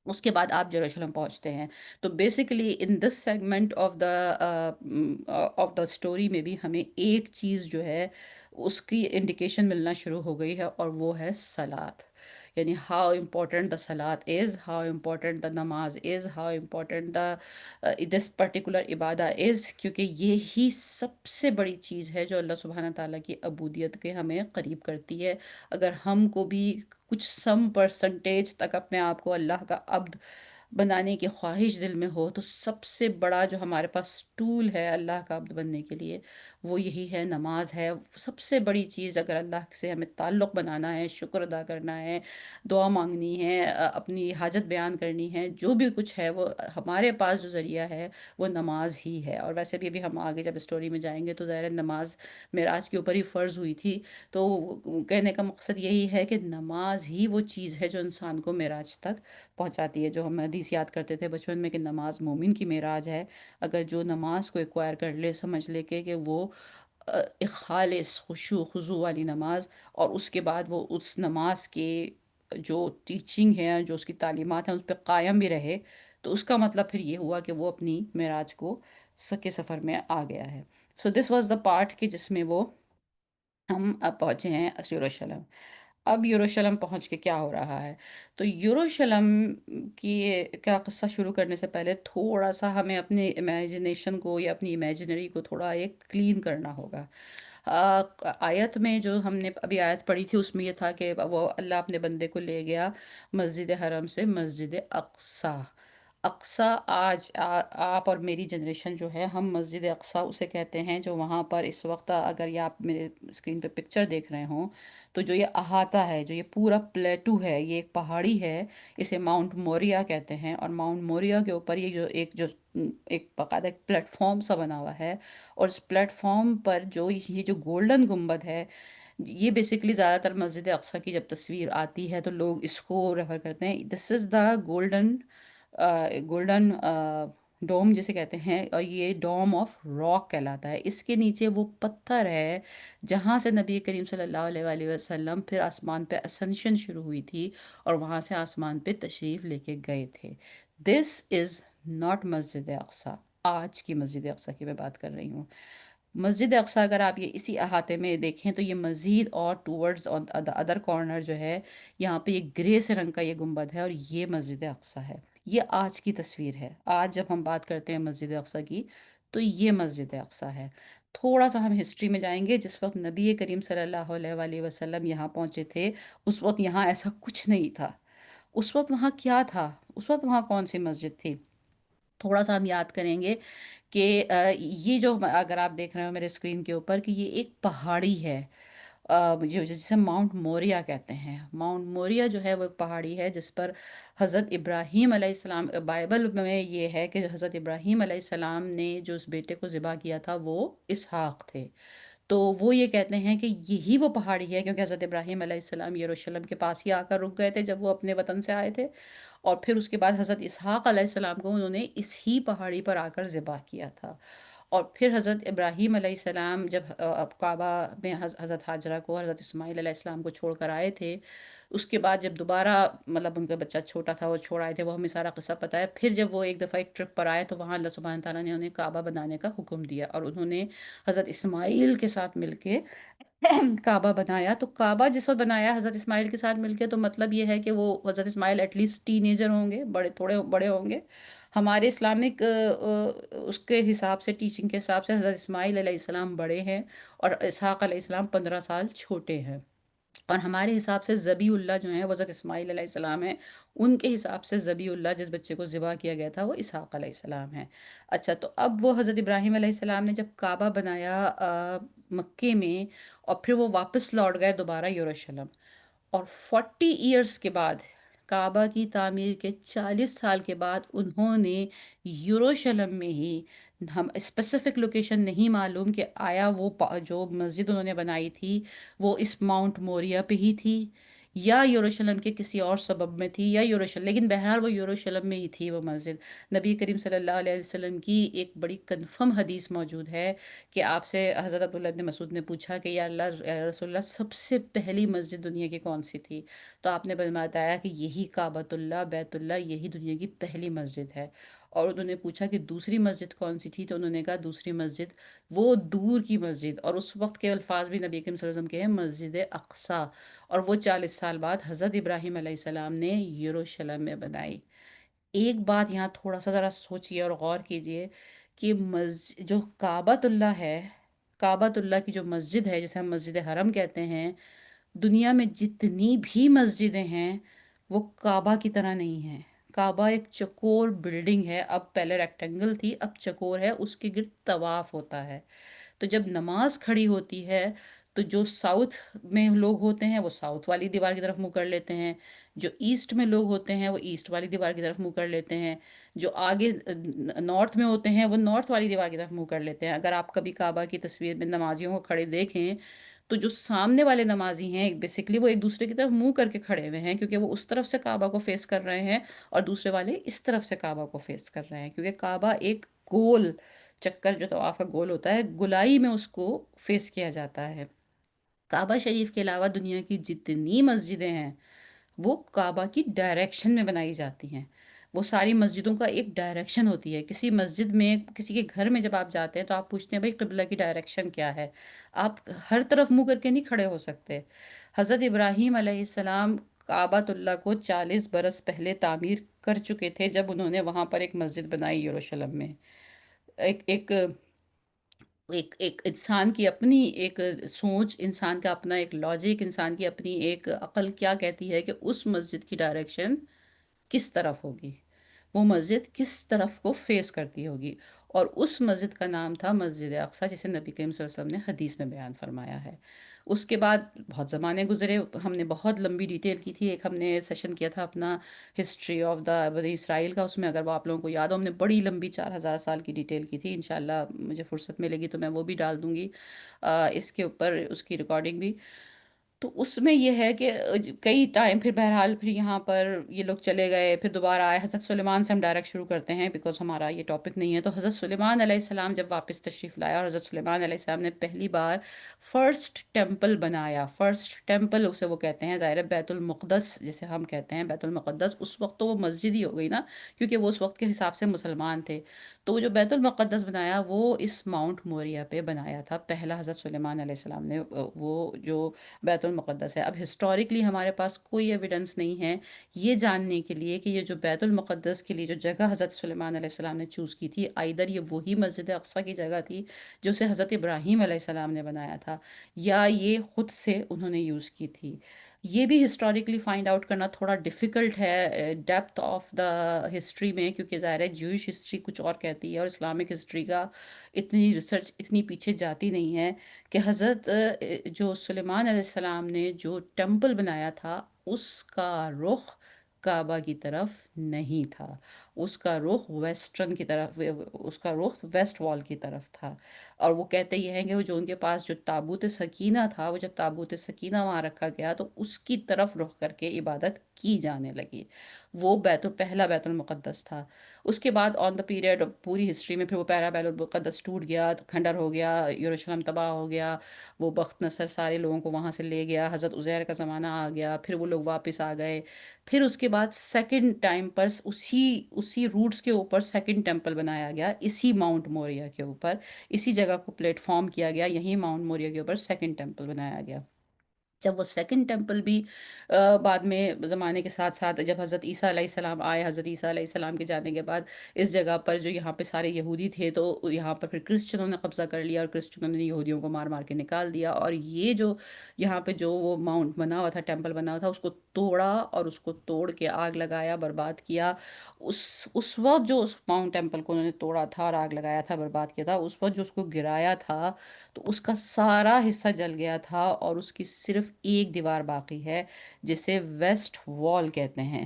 اس کے بعد آپ یروشلم پہنچتے ہیں۔ تو basically in this segment of the story میں بھی ہمیں ایک چیز جو ہے اس کی انڈیکیشن ملنا شروع ہو گئی ہے، اور وہ ہے صلات، یعنی ہاؤ امپورٹنٹ دا صلات از، ہاؤ امپورٹنٹ دا نماز is, how important the this particular عبادہ از، کیونکہ یہی سب سے بڑی چیز ہے جو اللہ سبحانہ تعالیٰ کی عبودیت کے ہمیں قریب کرتی ہے۔ اگر ہم کو بھی کچھ سم پرسنٹیج تک اپنے آپ کو اللہ کا عبد بنانے کی خواہش دل میں ہو، تو سب سے بڑا جو ہمارے پاس ٹول ہے اللہ کا عبد بننے کے لیے، وہ یہی ہے، نماز ہے۔ سب سے بڑی چیز اگر اللہ سے ہمیں تعلق بنانا ہے، شکر ادا کرنا ہے، دعا مانگنی ہے، اپنی حاجت بیان کرنی ہے، جو بھی کچھ ہے وہ ہمارے پاس جو ذریعہ ہے وہ نماز ہی ہے۔ اور ویسے بھی ابھی ہم آگے جب اسٹوری میں جائیں گے تو ظاہر ہے نماز معراج کے اوپر ہی فرض ہوئی تھی، تو کہنے کا مقصد یہی ہے کہ نماز ہی وہ چیز ہے جو انسان کو معراج تک پہنچاتی ہے۔ جو ہم حدیث یاد کرتے تھے بچپن میں کہ نماز مومن کی معراج ہے، اگر جو نماز کو ایکوائر کر لے، سمجھ لے کہ وہ ایک خالص خشوع خضوع والی نماز، اور اس کے بعد وہ اس نماز کے جو ٹیچنگ ہے، جو اس کی تعلیمات ہیں، اس پہ قائم بھی رہے، تو اس کا مطلب پھر یہ ہوا کہ وہ اپنی معراج کو سکے سفر میں آ گیا ہے۔ سو دس واز دا پارٹ کہ جس میں وہ ہم اب پہنچے ہیں یروشلم۔ اب یروشلم پہنچ کے کیا ہو رہا ہے؟ تو یروشلم کی کا قصہ شروع کرنے سے پہلے تھوڑا سا ہمیں اپنے امیجنیشن کو یا اپنی امیجنری کو تھوڑا ایک کلین کرنا ہوگا۔ آ، آیت میں جو ہم نے ابھی آیت پڑھی تھی اس میں یہ تھا کہ وہ اللہ اپنے بندے کو لے گیا مسجد حرم سے مسجد اقصیٰ۔ اقصیٰ آج آپ اور میری جنریشن جو ہے، ہم مسجد اقصیٰ اسے کہتے ہیں جو وہاں پر اس وقت، اگر یہ آپ میرے اسکرین پہ پکچر دیکھ رہے ہوں، تو جو یہ احاطہ ہے، جو یہ پورا پلیٹو ہے، یہ ایک پہاڑی ہے، اسے ماؤنٹ موریا کہتے ہیں، اور ماؤنٹ موریا کے اوپر یہ ایک باقاعدہ ایک پلیٹ فارم سا بنا ہوا ہے، اور اس پلیٹ فارم پر جو یہ جو گولڈن گنبد ہے، یہ بیسیکلی زیادہ تر مسجد اقصیٰ کی جب تصویر آتی ہے تو لوگ اس کو ریفر کرتے ہیں، دس از دا گولڈن ڈوم جسے کہتے ہیں، اور یہ ڈوم آف راک کہلاتا ہے۔ اس کے نیچے وہ پتھر ہے جہاں سے نبی کریم صلی اللہ علیہ وآلہ وسلم پھر آسمان پہ اسنشن شروع ہوئی تھی، اور وہاں سے آسمان پہ تشریف لے کے گئے تھے۔ دس از ناٹ مسجد اقصیٰ، آج کی مسجد اقصیٰ کی میں بات کر رہی ہوں۔ مسجد اقصیٰ اگر آپ یہ اسی احاطے میں دیکھیں تو یہ مزید اور towards on the other corner جو ہے، یہاں پہ یہ گرے سے رنگ کا یہ گنبد ہے، اور یہ مسجد اقصیٰ ہے۔ یہ آج کی تصویر ہے، آج جب ہم بات کرتے ہیں مسجد اقصیٰ کی تو یہ مسجد اقصیٰ ہے۔ تھوڑا سا ہم ہسٹری میں جائیں گے، جس وقت نبی کریم صلی اللہ علیہ وآلہ وسلم یہاں پہنچے تھے، اس وقت یہاں ایسا کچھ نہیں تھا۔ اس وقت وہاں کیا تھا؟ اس وقت وہاں کون سی مسجد تھی؟ تھوڑا سا ہم یاد کریں گے کہ یہ جو اگر آپ دیکھ رہے ہو میرے اسکرین کے اوپر کہ یہ ایک پہاڑی ہے، جسے ماؤنٹ موریا کہتے ہیں۔ ماؤنٹ موریا جو ہے وہ ایک پہاڑی ہے جس پر حضرت ابراہیم علیہ السلام، بائبل میں یہ ہے کہ حضرت ابراہیم علیہ السلام نے جو اس بیٹے کو ذبح کیا تھا وہ اسحاق تھے۔ تو وہ یہ کہتے ہیں کہ یہی وہ پہاڑی ہے، کیونکہ حضرت ابراہیم علیہ السلام یروشلم کے پاس ہی آ کر رک گئے تھے جب وہ اپنے وطن سے آئے تھے، اور پھر اس کے بعد حضرت اسحاق علیہ السلام کو انہوں نے اس ہی پہاڑی پر آ کر ذبح کیا تھا۔ اور پھر حضرت ابراہیم علیہ السلام جب کعبہ میں حضرت حاجرہ کو، حضرت اسماعیل علیہ السلام کو چھوڑ کر آئے تھے، اس کے بعد جب دوبارہ مطلب ان کا بچہ چھوٹا تھا وہ چھوڑ آئے تھے، وہ ہمیں سارا قصہ پتہ ہے، پھر جب وہ ایک دفعہ ایک ٹرپ پر آئے تو وہاں اللہ سبحانہ تعالیٰ نے انہیں کعبہ بنانے کا حکم دیا، اور انہوں نے حضرت اسماعیل کے ساتھ مل کے کعبہ بنایا، تو کعبہ جس وقت بنایا حضرت اسماعیل کے ساتھ مل کے، تو مطلب یہ ہے کہ وہ حضرت اسماعیل ایٹ لیسٹ ٹین ایجر ہوں گے، بڑے تھوڑے بڑے ہوں گے ہمارے اسلامک اس کے حساب سے، ٹیچنگ کے حساب سے حضرت اسماعیل علیہ السلام بڑے ہیں، اور اسحاق علیہ السلام 15 سال چھوٹے ہیں، اور ہمارے حساب سے ذبی اللہ جو ہیں وہ حضرت اسماعیل علیہ السلام ہیں، ان کے حساب سے ذبی اللہ جس بچے کو ذبح کیا گیا تھا وہ اسحاق علیہ السلام ہے۔ اچھا، تو اب وہ حضرت ابراہیم علیہ السلام نے جب کعبہ بنایا مکے میں، اور پھر وہ واپس لوٹ گئے دوبارہ یروشلم، اور 40 ایئرس کے بعد، کعبہ کی تعمیر کے 40 سال کے بعد، انہوں نے یروشلم میں ہی، ہم اسپیسیفک لوکیشن نہیں معلوم کہ آیا وہ جو مسجد انہوں نے بنائی تھی وہ اس ماؤنٹ موریا پہ ہی تھی، یا یروشلم کے کسی اور سبب میں تھی، یا یروشلم، لیکن بہرحال وہ یروشلم میں ہی تھی وہ مسجد۔ نبی کریم صلی اللہ علیہ وسلم کی ایک بڑی کنفرم حدیث موجود ہے کہ آپ سے حضرت عبداللہ ابن مسعود نے پوچھا کہ یا اللہ، یا رسول اللہ، سب سے پہلی مسجد دنیا کی کون سی تھی؟ تو آپ نے بتایا کہ یہی کعبۃ اللہ، بیت اللہ، یہی دنیا کی پہلی مسجد ہے۔ اور انہوں نے پوچھا کہ دوسری مسجد کون سی تھی؟ تو انہوں نے کہا دوسری مسجد وہ دور کی مسجد، اور اس وقت کے الفاظ بھی نبی کریم صلی اللہ علیہ وسلم کے ہیں، مسجد اقصیٰ، اور وہ 40 سال بعد حضرت ابراہیم علیہ السلام نے یروشلم میں بنائی۔ ایک بات یہاں تھوڑا سا ذرا سوچئے اور غور کیجئے کہ جو کعبۃ اللہ ہے، کعبۃ اللہ کی جو مسجد ہے جسے ہم مسجد حرم کہتے ہیں، دنیا میں جتنی بھی مسجدیں ہیں وہ کعبہ کی طرح نہیں ہیں۔ کعبہ ایک چکور بلڈنگ ہے، اب پہلے ریکٹینگل تھی، اب چکور ہے، اس کے گرد طواف ہوتا ہے۔ تو جب نماز کھڑی ہوتی ہے تو جو ساؤتھ میں لوگ ہوتے ہیں وہ ساؤتھ والی دیوار کی طرف منہ کر لیتے ہیں، جو ایسٹ میں لوگ ہوتے ہیں وہ ایسٹ والی دیوار کی طرف منہ کر لیتے ہیں، جو آگے نارتھ میں ہوتے ہیں وہ نارتھ والی دیوار کی طرف منہ کر لیتے ہیں۔ اگر آپ کبھی کعبہ کی تصویر میں نمازیوں کو کھڑے دیکھیں تو جو سامنے والے نمازی ہیں بیسیکلی وہ ایک دوسرے کی طرف منہ کر کے کھڑے ہوئے ہیں، کیونکہ وہ اس طرف سے کعبہ کو فیس کر رہے ہیں، اور دوسرے والے اس طرف سے کعبہ کو فیس کر رہے ہیں، کیونکہ کعبہ ایک گول چکر جو طواف کا گول ہوتا ہے، گولائی میں اس کو فیس کیا جاتا ہے۔ کعبہ شریف کے علاوہ دنیا کی جتنی مسجدیں ہیں وہ کعبہ کی ڈائریکشن میں بنائی جاتی ہیں۔ وہ ساری مسجدوں کا ایک ڈائریکشن ہوتی ہے، کسی مسجد میں، کسی کے گھر میں جب آپ جاتے ہیں تو آپ پوچھتے ہیں بھائی قبلہ کی ڈائریکشن کیا ہے، آپ ہر طرف منہ کر کے نہیں کھڑے ہو سکتے۔ حضرت ابراہیم علیہ السلام کعبۃ اللہ کو 40 برس پہلے تعمیر کر چکے تھے جب انہوں نے وہاں پر ایک مسجد بنائی یروشلم میں۔ ایک ایک ایک ایک انسان کی اپنی ایک سوچ، انسان کا اپنا ایک لاجک، انسان کی اپنی ایک عقل کیا کہتی ہے کہ اس مسجد کی ڈائریکشن کس طرف ہوگی، وہ مسجد کس طرف کو فیس کرتی ہوگی، اور اس مسجد کا نام تھا مسجد اقصیٰ، جسے نبی کریم صلی اللہ علیہ وسلم نے حدیث میں بیان فرمایا ہے۔ اس کے بعد بہت زمانے گزرے، ہم نے بہت لمبی ڈیٹیل کی تھی، ایک ہم نے سیشن کیا تھا اپنا ہسٹری آف دا بنی اسرائیل کا، اس میں اگر وہ آپ لوگوں کو یاد ہو ہم نے بڑی لمبی 4000 سال کی ڈیٹیل کی تھی، انشاءاللہ مجھے فرصت ملے گی تو میں وہ بھی ڈال دوں گی اس کے اوپر، اس کی ریکارڈنگ بھی۔ تو اس میں یہ ہے کہ کئی ٹائم پھر بہرحال پھر یہاں پر یہ لوگ چلے گئے، پھر دوبارہ آئے۔ حضرت سلیمان سے ہم ڈائریکٹ شروع کرتے ہیں بیکاز ہمارا یہ ٹاپک نہیں ہے۔ تو حضرت سلیمان علیہ السلام جب واپس تشریف لایا، اور حضرت سلیمان علیہ السلام نے پہلی بار فرسٹ ٹیمپل بنایا، فرسٹ ٹیمپل اسے وہ کہتے ہیں، ظاہر ہے بیت المقدس جسے ہم کہتے ہیں، بیت المقدس اس وقت تو وہ مسجد ہی ہو گئی نا، کیونکہ وہ اس وقت کے حساب سے مسلمان تھے۔ تو وہ جو بیت المقدس بنایا وہ اس ماؤنٹ موریا پہ بنایا تھا پہلا، حضرت سلیمان علیہ السلام نے وہ جو بیت المقدس ہے۔ اب ہسٹوریکلی ہمارے پاس کوئی ایویڈنس نہیں ہے یہ جاننے کے لیے کہ یہ جو بیت المقدس کے لیے جو جگہ حضرت سلیمان علیہ السلام نے چوز کی تھی، آئیدر یہ وہی مسجد اقصیٰ کی جگہ تھی جو اسے حضرت ابراہیم علیہ السلام نے بنایا تھا، یا یہ خود سے انہوں نے یوز کی تھی۔ یہ بھی ہسٹوریکلی فائنڈ آؤٹ کرنا تھوڑا ڈیفیکلٹ ہے ڈیپتھ آف دا ہسٹری میں، کیونکہ ظاہر ہے جوئش ہسٹری کچھ اور کہتی ہے اور اسلامک ہسٹری کا اتنی ریسرچ اتنی پیچھے جاتی نہیں ہے کہ حضرت جو سلیمان علیہ السلام نے جو ٹیمپل بنایا تھا اس کا رخ کعبہ کی طرف نہیں تھا، اس کا رخ ویسٹرن کی طرف، اس کا رخ ویسٹ وال کی طرف تھا۔ اور وہ کہتے یہ ہیں کہ وہ جو ان کے پاس جو تابوت سکینہ تھا، وہ جب تابوت سکینہ وہاں رکھا گیا تو اس کی طرف رخ کر کے عبادت کی جانے لگی، وہ پہلا بیت المقدس تھا۔ اس کے بعد آن دا پیریڈ پوری ہسٹری میں پھر وہ پیرا بیل المقدس ٹوٹ گیا، کھنڈر ہو گیا، یروشلم تباہ ہو گیا، وہ بخت نصر سارے لوگوں کو وہاں سے لے گیا، حضرت عزیر کا زمانہ آ گیا، پھر وہ لوگ واپس آ گئے۔ پھر اس کے بعد سیکنڈ ٹائم پر اسی روٹس کے اوپر سیکنڈ ٹیمپل بنایا گیا، اسی ماؤنٹ موریا کے اوپر، اسی جگہ کو پلیٹ فارم کیا گیا، یہیں ماؤنٹ موریا کے اوپر سیکنڈ ٹیمپل بنایا گیا۔ جب وہ سیکنڈ ٹیمپل بھی بعد میں زمانے کے ساتھ ساتھ جب حضرت عیسیٰ علیہ السلام آئے، حضرت عیسیٰ علیہ السلام کے جانے کے بعد اس جگہ پر جو یہاں پہ سارے یہودی تھے تو یہاں پر پھر کرسچنوں نے قبضہ کر لیا، اور کرسچنوں نے یہودیوں کو مار مار کے نکال دیا، اور یہ جو یہاں پہ جو وہ ماؤنٹ بنا ہوا تھا، ٹیمپل بنا ہوا تھا، اس کو توڑا، اور اس کو توڑ کے آگ لگایا، برباد کیا۔ اس وقت جو اس ماؤنٹ ٹیمپل کو انہوں نے توڑا تھا اور آگ لگایا تھا، برباد کیا تھا، اس وقت جو اس کو گرایا تھا تو اس کا سارا حصہ جل گیا تھا، اور اس کی صرف ایک دیوار باقی ہے جسے ویسٹ وال کہتے ہیں۔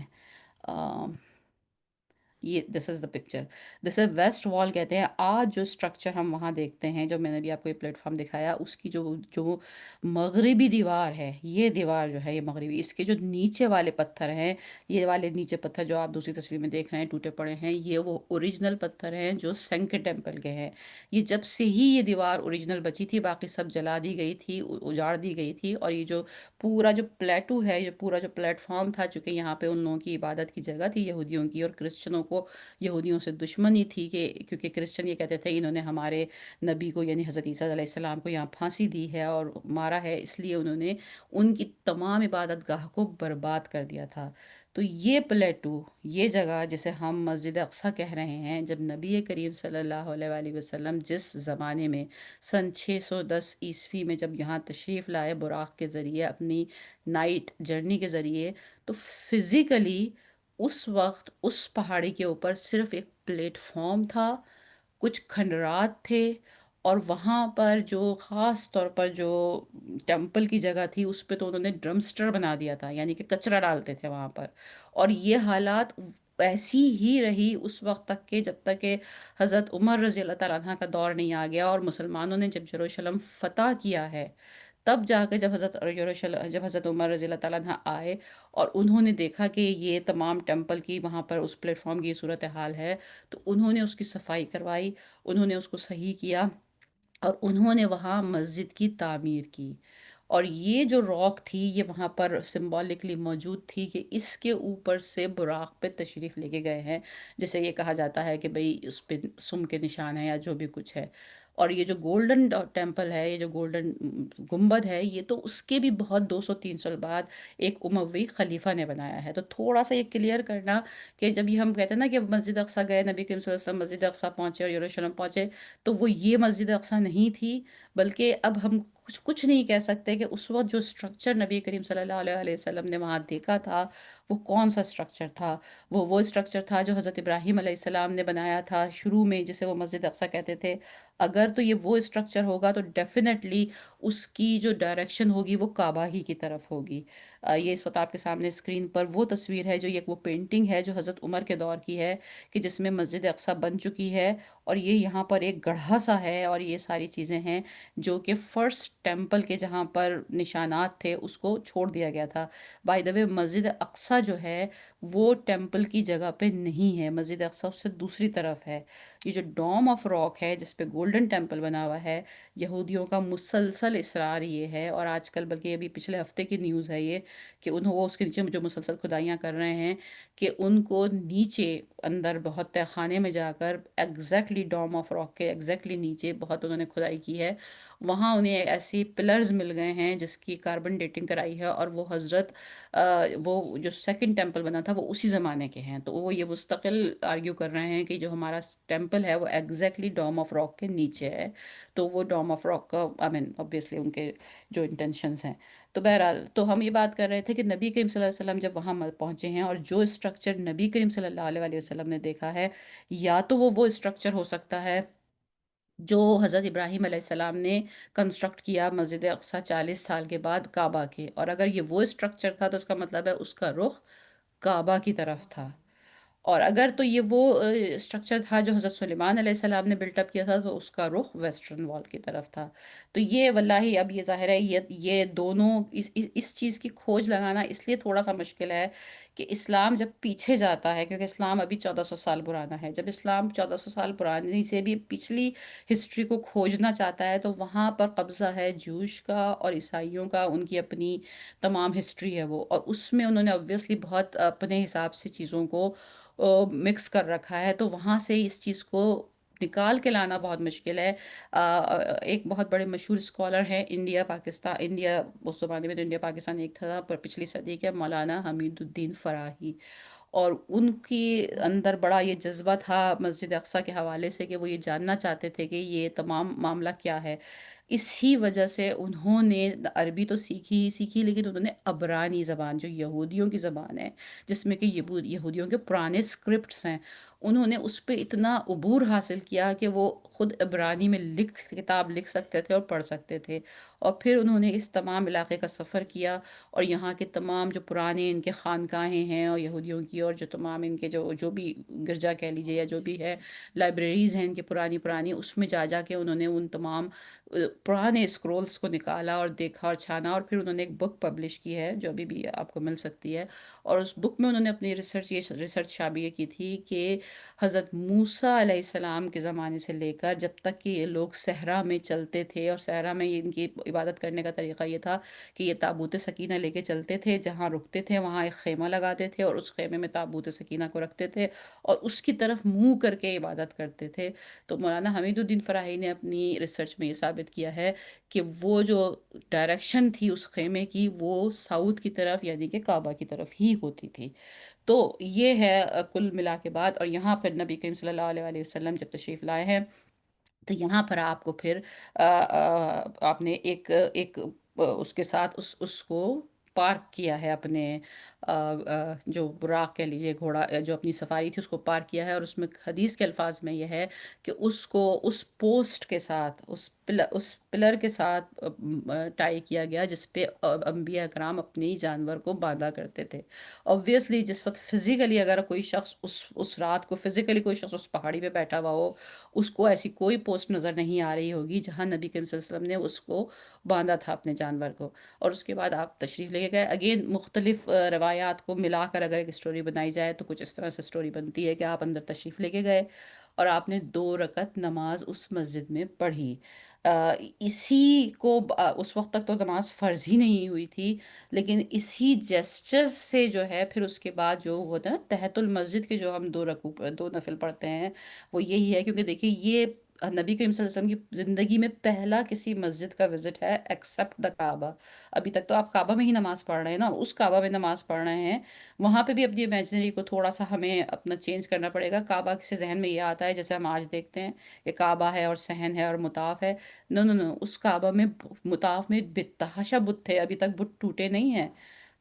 یہ دس از the picture, this is waste وال کہتے ہیں۔ آج جو اسٹرکچر ہم وہاں دیکھتے ہیں، جو میں نے بھی آپ کو یہ پلیٹ فارم دکھایا، اس کی جو جو مغربی دیوار ہے، یہ دیوار جو ہے یہ مغربی، اس کے جو نیچے والے پتھر ہیں، یہ والے نیچے پتھر جو آپ دوسری تصویر میں دیکھ رہے ہیں ٹوٹے پڑے ہیں، یہ وہ اوریجنل پتھر ہیں جو سینکے ٹیمپل کے ہیں۔ یہ جب سے ہی یہ دیوار اوریجنل بچی تھی، باقی سب جلا دی گئی تھی، اجاڑ دی گئی تھی، اور یہ جو پورا جو پلیٹو ہے، یہ پورا جو پلیٹ فارم تھا، چونکہ یہاں پہ ان لوگوں کی عبادت کی جگہ تھی یہودیوں کی، اور کرسچنوں کو یہودیوں سے دشمنی تھی، کہ کیونکہ کرسچن یہ کہتے تھے انہوں نے ہمارے نبی کو یعنی حضرت عیسیٰ علیہ السلام کو یہاں پھانسی دی ہے اور مارا ہے، اس لیے انہوں نے ان کی تمام عبادت گاہ کو برباد کر دیا تھا۔ تو یہ پلیٹو، یہ جگہ جسے ہم مسجد اقصیٰ کہہ رہے ہیں، جب نبی کریم صلی اللہ علیہ وآلہ وسلم جس زمانے میں سن 610 عیسوی میں جب یہاں تشریف لائے براق کے ذریعے، اپنی نائٹ جرنی کے ذریعے، تو فزیکلی اس وقت اس پہاڑی کے اوپر صرف ایک پلیٹ فارم تھا، کچھ کھنڈرات تھے، اور وہاں پر جو خاص طور پر جو ٹیمپل کی جگہ تھی اس پہ تو انہوں نے ڈرمسٹر بنا دیا تھا، یعنی کہ کچرا ڈالتے تھے وہاں پر۔ اور یہ حالات ایسی ہی رہی اس وقت تک، کہ جب تک کہ حضرت عمر رضی اللہ تعالیٰ عنہ کا دور نہیں آ گیا، اور مسلمانوں نے جب یروشلم فتح کیا ہے، تب جا کے جب حضرت عمر رضی اللہ تعالیٰ عنہ آئے اور انہوں نے دیکھا کہ یہ تمام ٹیمپل کی وہاں پر اس پلیٹ فارم کی یہ صورتحال ہے، تو انہوں نے اس کی صفائی کروائی، انہوں نے اس کو صحیح کیا، اور انہوں نے وہاں مسجد کی تعمیر کی۔ اور یہ جو راک تھی یہ وہاں پر سمبولکلی موجود تھی، کہ اس کے اوپر سے براق پہ تشریف لے کے گئے ہیں، جسے یہ کہا جاتا ہے کہ بھئی اس پہ سم کے نشان ہیں یا جو بھی کچھ ہے۔ اور یہ جو گولڈن ٹیمپل ہے، یہ جو گولڈن گنبد ہے، یہ تو اس کے بھی بہت 200 300 بعد ایک اموی خلیفہ نے بنایا ہے۔ تو تھوڑا سا یہ کلیئر کرنا کہ جب یہ ہم کہتے ہیں نا کہ مسجد اقصیٰ گئے، نبی کریم صلی اللہ علیہ وسلم مسجد اقصیٰ پہنچے اور یروشلم پہنچے، تو وہ یہ مسجد اقصیٰ نہیں تھی، بلکہ اب ہم کچھ نہیں کہہ سکتے کہ اس وقت جو اسٹرکچر نبی کریم صلی اللہ علیہ وسلم نے وہاں دیکھا تھا وہ کون سا اسٹرکچر تھا۔ وہ اسٹرکچر تھا جو حضرت ابراہیم علیہ السلام نے بنایا تھا شروع میں، جسے وہ مسجد اقصیٰ کہتے تھے۔ اگر تو یہ وہ اسٹرکچر ہوگا تو ڈیفینیٹلی اس کی جو ڈائریکشن ہوگی وہ کعبہ ہی کی طرف ہوگی۔ یہ اس وقت آپ کے سامنے اسکرین پر وہ تصویر ہے، جو یہ وہ پینٹنگ ہے جو حضرت عمر کے دور کی ہے، کہ جس میں مسجد اقصیٰ بن چکی ہے، اور یہ یہاں پر ایک گڑھا سا ہے، اور یہ ساری چیزیں ہیں جو کہ فرسٹ ٹیمپل کے جہاں پر نشانات تھے اس کو چھوڑ دیا گیا تھا۔ بائی دا وے مسجد اقصیٰ جو ہے وہ ٹیمپل کی جگہ پہ نہیں ہے، مسجد اقصیٰ اس سے دوسری طرف ہے۔ یہ جو ڈوم آف راک ہے جس پہ گولڈن ٹیمپل بنا ہوا ہے، یہودیوں کا مسلسل اصرار یہ ہے، اور آج کل بلکہ ابھی پچھلے ہفتے کی نیوز ہے یہ، کہ وہ اس کے نیچے جو مسلسل کھدائیاں کر رہے ہیں، کہ ان کو نیچے اندر بہت تہ خانے میں جا کر ایگزیکٹلی ڈوم آف راک کے ایگزیکٹلی نیچے بہت انہوں نے کھدائی کی ہے، وہاں انہیں ایسی پلرز مل گئے ہیں جس کی کاربن ڈیٹنگ کرائی ہے، اور وہ حضرت وہ جو سیکنڈ ٹیمپل بنا تھا وہ اسی زمانے کے ہیں۔ تو وہ یہ مستقل آرگیو کر رہے ہیں کہ جو ہمارا ٹیمپل ہے وہ ایگزیکٹلی ڈوم آف راک کے نیچے ہے، تو وہ ڈوم آف راک کا آئی مین obviously ان کے جو انٹینشنز ہیں۔ تو بہرحال تو ہم یہ بات کر رہے تھے کہ نبی کریم صلی اللہ علیہ وسلم جب وہاں پہنچے ہیں، اور جو اسٹرکچر نبی کریم صلی اللہ علیہ وآلہ وسلم نے دیکھا ہے، یا تو وہ اسٹرکچر ہو سکتا ہے جو حضرت ابراہیم علیہ السلام نے کنسٹرکٹ کیا مسجد اقصیٰ 40 سال کے بعد کعبہ کے، اور اگر یہ وہ اسٹرکچر تھا تو اس کا مطلب ہے اس کا رخ کعبہ کی طرف تھا۔ اور اگر تو یہ وہ اسٹرکچر تھا جو حضرت سلیمان علیہ السلام نے بلٹ اپ کیا تھا، تو اس کا رخ ویسٹرن وال کی طرف تھا۔ تو یہ واللہ اب یہ ظاہر ہے، یہ دونوں اس چیز کی کھوج لگانا اس لیے تھوڑا سا مشکل ہے کہ اسلام جب پیچھے جاتا ہے، کیونکہ اسلام ابھی 1400 سال پرانا ہے، جب اسلام 1400 سال پرانی سے بھی پچھلی ہسٹری کو کھوجنا چاہتا ہے، تو وہاں پر قبضہ ہے جوش کا اور عیسائیوں کا، ان کی اپنی تمام ہسٹری ہے وہ، اور اس میں انہوں نے obviously بہت اپنے حساب سے چیزوں کو مکس کر رکھا ہے، تو وہاں سے اس چیز کو نکال کے لانا بہت مشکل ہے۔ ایک بہت بڑے مشہور اسکالر ہیں انڈیا پاکستان، انڈیا اس زمانے میں تو انڈیا پاکستان ایک تھا، پر پچھلی صدی کے مولانا حمید الدین فراہی، اور ان کی اندر بڑا یہ جذبہ تھا مسجد اقصیٰ کے حوالے سے، کہ وہ یہ جاننا چاہتے تھے کہ یہ تمام معاملہ کیا ہے۔ اسی وجہ سے انہوں نے عربی تو سیکھی ہی سیکھی، لیکن انہوں نے عبرانی زبان جو یہودیوں کی زبان ہے، جس میں کہ یہودیوں کے پرانے اسکرپٹس ہیں، انہوں نے اس پہ اتنا عبور حاصل کیا کہ وہ خود عبرانی میں کتاب لکھ سکتے تھے اور پڑھ سکتے تھے، اور پھر انہوں نے اس تمام علاقے کا سفر کیا، اور یہاں کے تمام جو پرانے ان کے خانقاہیں ہیں اور یہودیوں کی، اور جو تمام ان کے جو بھی گرجا کہہ لیجیے یا جو بھی ہے لائبریریز ہیں ان کی پرانی پرانی، اس میں جا جا کے انہوں نے ان تمام پرانے اسکرولز کو نکالا اور دیکھا اور چھانا، اور پھر انہوں نے ایک بک پبلش کی ہے جو ابھی بھی آپ کو مل سکتی ہے، اور اس بک میں انہوں نے اپنی ریسرچ شابیہ کی تھی کہ حضرت موسیٰ علیہ السلام کے زمانے سے لے کر جب تک کہ یہ لوگ صحرا میں چلتے تھے، اور صحرا میں ان کی عبادت کرنے کا طریقہ یہ تھا کہ یہ تابوت سکینہ لے کے چلتے تھے، جہاں رکتے تھے وہاں ایک خیمہ لگاتے تھے، اور اس خیمے میں تابوت سکینہ کو رکھتے تھے، اور اس کی طرف منہ کر کے عبادت کرتے تھے۔ تو مولانا حمید الدین فراہی نے اپنی ریسرچ میں یہ ثابت کیا ہے کہ وہ جو ڈائریکشن تھی اس خیمے کی، وہ ساؤتھ کی طرف یعنی کہ کعبہ کی طرف ہی ہوتی تھی۔ تو یہ ہے کل ملا کے بعد، اور یہاں پھر نبی کریم صلی اللہ علیہ وآلہ وسلم جب تشریف لائے ہیں، تو یہاں پر آپ کو پھر آپ نے ایک اس کے ساتھ اس کو پارک کیا ہے اپنے جو براق کہہ لیجئے گھوڑا، جو اپنی سفاری تھی اس کو پارک کیا ہے، اور اس میں حدیث کے الفاظ میں یہ ہے کہ اس کو اس پوسٹ کے ساتھ، اس پلر کے ساتھ ٹائی کیا گیا جس پہ انبیاء کرام اپنی جانور کو باندھا کرتے تھے۔ obviously جس وقت فزیکلی اگر کوئی شخص اس رات کو فزیکلی کوئی شخص اس پہاڑی پہ بیٹھا ہوا ہو، اس کو ایسی کوئی پوسٹ نظر نہیں آ رہی ہوگی جہاں نبی کریم صلی اللہ علیہ وسلم نے اس کو باندھا تھا اپنے جانور کو، اور اس کے بعد آپ تشریف لے کے گئے۔ اگین مختلف روایات کو ملا کر اگر ایک اسٹوری بنائی جائے تو کچھ اس طرح سے اسٹوری بنتی ہے کہ آپ اندر تشریف لے کے گئے اور آپ نے 2 رکعت نماز اس مسجد میں پڑھی۔ اسی کو اس وقت تک تو نماز فرض ہی نہیں ہوئی تھی، لیکن اسی جیسچر سے جو ہے پھر اس کے بعد جو ہوتا ہے نا تحت المسجد کے جو ہم 2 نفل پڑھتے ہیں، وہ یہی ہے، کیونکہ دیکھیے یہ نبی کریم صلی اللہ علیہ وسلم کی زندگی میں پہلا کسی مسجد کا وزٹ ہے ایکسپٹ دا کعبہ۔ ابھی تک تو آپ کعبہ میں ہی نماز پڑھ رہے ہیں نا، اس کعبہ میں نماز پڑھ رہے ہیں، وہاں پہ بھی اپنی امیجنری کو تھوڑا سا ہمیں اپنا چینج کرنا پڑے گا۔ کعبہ کسی ذہن میں یہ آتا ہے جیسے ہم آج دیکھتے ہیں کہ کعبہ ہے اور صحن ہے اور مطاف ہے، نو نو نو، اس کعبہ میں مطاف میں بتحاشا بت تھے، ابھی تک بت ٹوٹے نہیں ہیں۔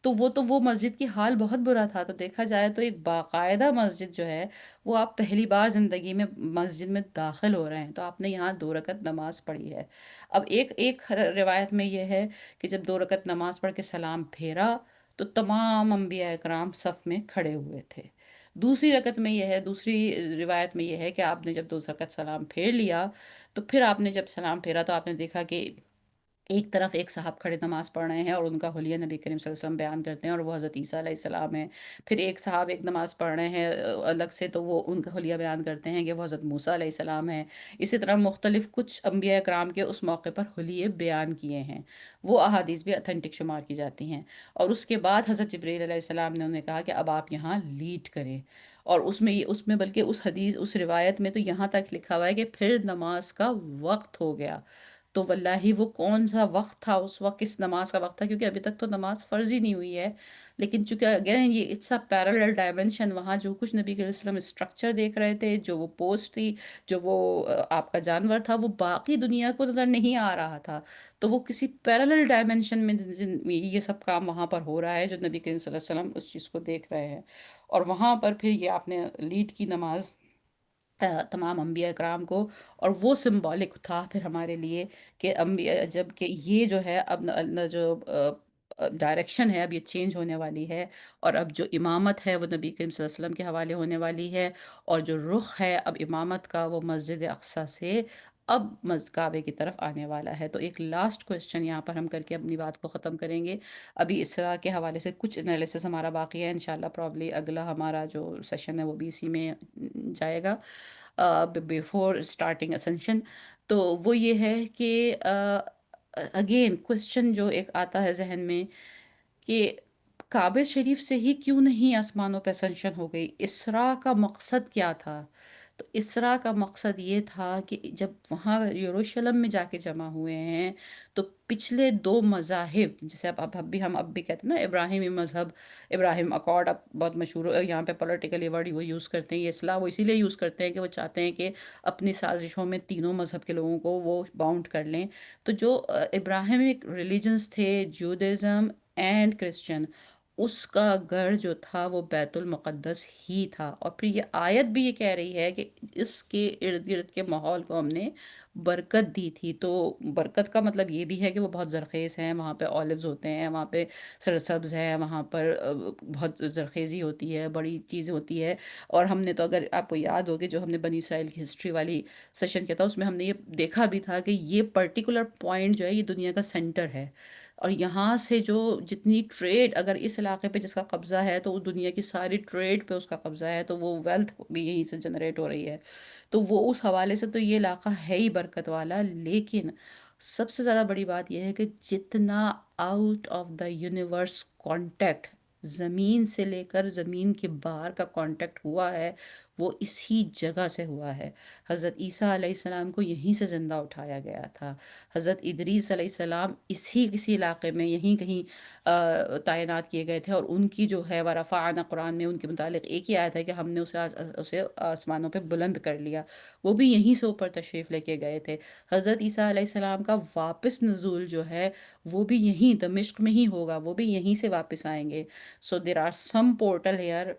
تو وہ مسجد کی حال بہت برا تھا، تو دیکھا جائے تو ایک باقاعدہ مسجد جو ہے، وہ آپ پہلی بار زندگی میں مسجد میں داخل ہو رہے ہیں تو آپ نے یہاں 2 رکعت نماز پڑھی ہے۔ اب ایک روایت میں یہ ہے کہ جب 2 رکعت نماز پڑھ کے سلام پھیرا تو تمام انبیاء کرام صف میں کھڑے ہوئے تھے۔ دوسری روایت میں یہ ہے کہ آپ نے جب 2 رکعت سلام پھیر لیا، تو پھر آپ نے جب سلام پھیرا تو آپ نے دیکھا کہ ایک طرف ایک صاحب کھڑے نماز پڑھ رہے ہیں اور ان کا حلیہ نبی کریم صلی اللہ علیہ وسلم بیان کرتے ہیں، اور وہ حضرت عیسیٰ علیہ السلام ہیں۔ پھر ایک صاحب ایک نماز پڑھ رہے ہیں الگ سے، تو وہ ان کا حلیہ بیان کرتے ہیں کہ وہ حضرت موسیٰ علیہ السلام ہیں۔ اسی طرح مختلف کچھ انبیاء کرام کے اس موقع پر حلیے بیان کیے ہیں، وہ احادیث بھی اتھینٹک شمار کی جاتی ہیں۔ اور اس کے بعد حضرت جبریل علیہ السلام نے انہیں کہا کہ اب آپ یہاں لیڈ کریں، اور اس میں بلکہ اس روایت میں تو یہاں تک لکھا ہوا ہے کہ پھر نماز کا وقت ہو گیا۔ تو واللہ وہ کون سا وقت تھا اس وقت، کس نماز کا وقت تھا، کیونکہ ابھی تک تو نماز فرض ہی نہیں ہوئی ہے، لیکن چونکہ اگین یہ اٹس اے پیرالل ڈائمنشن، وہاں جو کچھ نبی علیہ السلام اسٹرکچر دیکھ رہے تھے، جو وہ پوسٹ تھی، جو وہ آپ کا جانور تھا، وہ باقی دنیا کو نظر نہیں آ رہا تھا، تو وہ کسی پیرالل ڈائمنشن میں یہ سب کام وہاں پر ہو رہا ہے جو نبی کریم صلی اللہ علیہ وسلم اس چیز کو دیکھ رہے ہیں، اور وہاں پر پھر یہ آپ نے لیڈ کی نماز تمام انبیاء کرام کو، اور وہ سمبولک تھا پھر ہمارے لیے کہ انبیاء جب کہ یہ جو ہے اب جو ڈائریکشن ہے اب یہ چینج ہونے والی ہے، اور اب جو امامت ہے وہ نبی کریم صلی اللہ علیہ وسلم کے حوالے ہونے والی ہے، اور جو رخ ہے اب امامت کا وہ مسجد اقصیٰ سے اب کعبے کی طرف آنے والا ہے۔ تو ایک لاسٹ کوشچن یہاں پر ہم کر کے اپنی بات کو ختم کریں گے۔ ابھی اسرا کے حوالے سے کچھ انالیسس ہمارا باقی ہے، انشاءاللہ پرابلی اگلا ہمارا جو سیشن ہے وہ بھی اسی میں جائے گا، بیفور اسٹارٹنگ اسcension۔ تو وہ یہ ہے کہ اگین کوشچن جو ایک آتا ہے ذہن میں کہ کعبہ شریف سے ہی کیوں نہیں آسمانوں پہ اسcension ہو گئی، اسرا کا مقصد کیا تھا؟ تو اسرا کا مقصد یہ تھا کہ جب وہاں یروشلم میں جا کے جمع ہوئے ہیں تو پچھلے دو مذاہب، جیسے اب بھی کہتے ہیں نا ابراہیمی مذہب، ابراہیم اکارڈ اب بہت مشہور ہے یہاں پہ پولیٹیکلی ورڈ وہ یوز کرتے ہیں، یہ اصطلاح وہ اسی لیے یوز کرتے ہیں کہ وہ چاہتے ہیں کہ اپنی سازشوں میں تینوں مذہب کے لوگوں کو وہ باؤنڈ کر لیں۔ تو جو ابراہیمک ریلیجنس تھے، جودازم اینڈ کرسچن، اس کا گڑھ جو تھا وہ بیت المقدس ہی تھا، اور پھر یہ آیت بھی یہ کہہ رہی ہے کہ اس کے ارد گرد کے ماحول کو ہم نے برکت دی تھی۔ تو برکت کا مطلب یہ بھی ہے کہ وہ بہت زرخیز ہیں، وہاں پہ اولیوز ہوتے ہیں، وہاں پہ سرسبز ہے، وہاں پر بہت زرخیزی ہوتی ہے، بڑی چیز ہوتی ہے۔ اور ہم نے تو، اگر آپ کو یاد ہوگی جو ہم نے بنی اسرائیل کی ہسٹری والی سیشن کیا تھا اس میں ہم نے یہ دیکھا بھی تھا کہ یہ پرٹیکولر پوائنٹ جو ہے یہ دنیا کا سینٹر ہے، اور یہاں سے جو جتنی ٹریڈ اگر اس علاقے پہ جس کا قبضہ ہے تو وہ دنیا کی ساری ٹریڈ پہ اس کا قبضہ ہے، تو وہ ویلتھ بھی یہیں سے جنریٹ ہو رہی ہے۔ تو وہ اس حوالے سے تو یہ علاقہ ہے ہی برکت والا، لیکن سب سے زیادہ بڑی بات یہ ہے کہ جتنا out of the universe contact, زمین سے لے کر زمین کے باہر کا کانٹیکٹ ہوا ہے وہ اسی جگہ سے ہوا ہے۔ حضرت عیسیٰ علیہ السلام کو یہیں سے زندہ اٹھایا گیا تھا، حضرت ادریس علیہ السلام کسی علاقے میں یہیں کہیں تعینات کیے گئے تھے، اور ان کی جو ہے ورفعنا، قرآن میں ان کے متعلق ایک ہی آیت ہے کہ ہم نے اسے آسمانوں پہ بلند کر لیا، وہ بھی یہیں سے اوپر تشریف لے کے گئے تھے۔ حضرت عیسیٰ علیہ السلام کا واپس نزول جو ہے وہ بھی یہیں دمشق میں ہی ہوگا، وہ بھی یہیں سے واپس آئیں گے۔ So there are some portal here,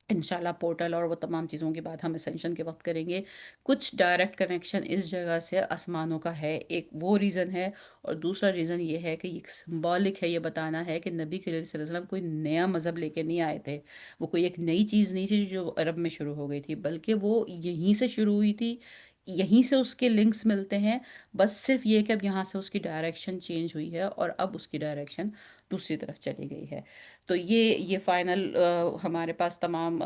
انشاءاللہ پورٹل اور وہ تمام چیزوں کی بات ہم اسینشن کے وقت کریں گے۔ کچھ ڈائریکٹ کنیکشن اس جگہ سے آسمانوں کا ہے، ایک وہ ریزن ہے، اور دوسرا ریزن یہ ہے کہ ایک سمبولک ہے، یہ بتانا ہے کہ نبی کریم صلی اللہ علیہ وسلم کوئی نیا مذہب لے کے نہیں آئے تھے، وہ کوئی ایک نئی چیز نہیں تھی جو عرب میں شروع ہو گئی تھی، بلکہ وہ یہیں سے شروع ہوئی تھی، یہیں سے اس کے لنکس ملتے ہیں، بس صرف یہ کہ اب یہاں سے اس کی ڈائریکشن چینج ہوئی ہے اور اب اس کی ڈائریکشن دوسری طرف چلی گئی ہے۔ تو یہ فائنل ہمارے پاس تمام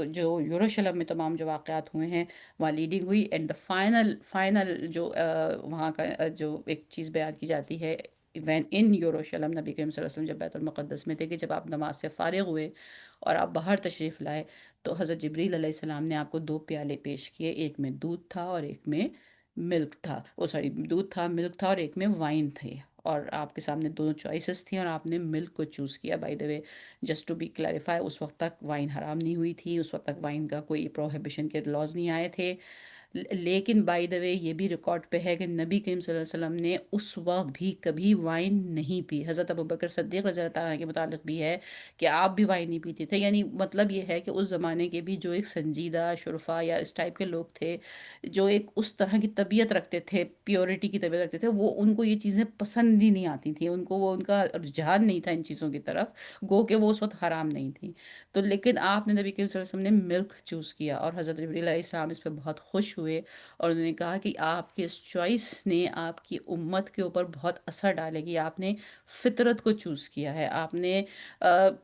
جو یروشلم میں تمام جو واقعات ہوئے ہیں وہاں لیڈنگ ہوئی، اینڈ دا فائنل جو وہاں کا جو ایک چیز بیان کی جاتی ہے، وین ان یروشلم، نبی کریم صلی اللہ علیہ وسلم جب بیت المقدس میں تھے، کہ جب آپ نماز سے فارغ ہوئے اور آپ باہر تشریف لائے تو حضرت جبریل علیہ السلام نے آپ کو دو پیالے پیش کیے، ایک میں دودھ تھا اور ایک میں ملک تھا، دودھ تھا، ملک تھا، اور ایک میں وائن تھے، اور آپ کے سامنے دونوں چوائسیز تھیں اور آپ نے ملک کو چوز کیا۔ By the way, just to be clarify, اس وقت تک وائن حرام نہیں ہوئی تھی، اس وقت تک وائن کا کوئی پروہیبیشن کے لاز نہیں آئے تھے، لیکن بائی دا وے یہ بھی ریکارڈ پہ ہے کہ نبی کریم صلی اللہ علیہ وسلم نے اس وقت بھی کبھی وائن نہیں پی۔ حضرت ابوبکر صدیق رضی اللہ عنہ کے متعلق بھی ہے کہ آپ بھی وائن نہیں پیتے تھے، یعنی مطلب یہ ہے کہ اس زمانے کے بھی جو ایک سنجیدہ شرفا یا اس ٹائپ کے لوگ تھے، جو ایک اس طرح کی طبیعت رکھتے تھے، پیورٹی کی طبیعت رکھتے تھے، وہ ان کو یہ چیزیں پسند ہی نہیں آتی تھیں، ان کا رجحان نہیں تھا ان چیزوں کی طرف، گو کہ وہ اس وقت حرام نہیں تھیں۔ تو لیکن آپ نے، نبی کریم صلی اللہ علیہ وسلم نے ملک چوز کیا، اور حضرت جبریل علیہ السلام اس پہ بہت خوش ہوئے، اور انہوں نے کہا کہ آپ کی اس چوائس نے آپ کی امت کے اوپر بہت اثر ڈالے گی، آپ نے فطرت کو چوز کیا ہے، آپ نے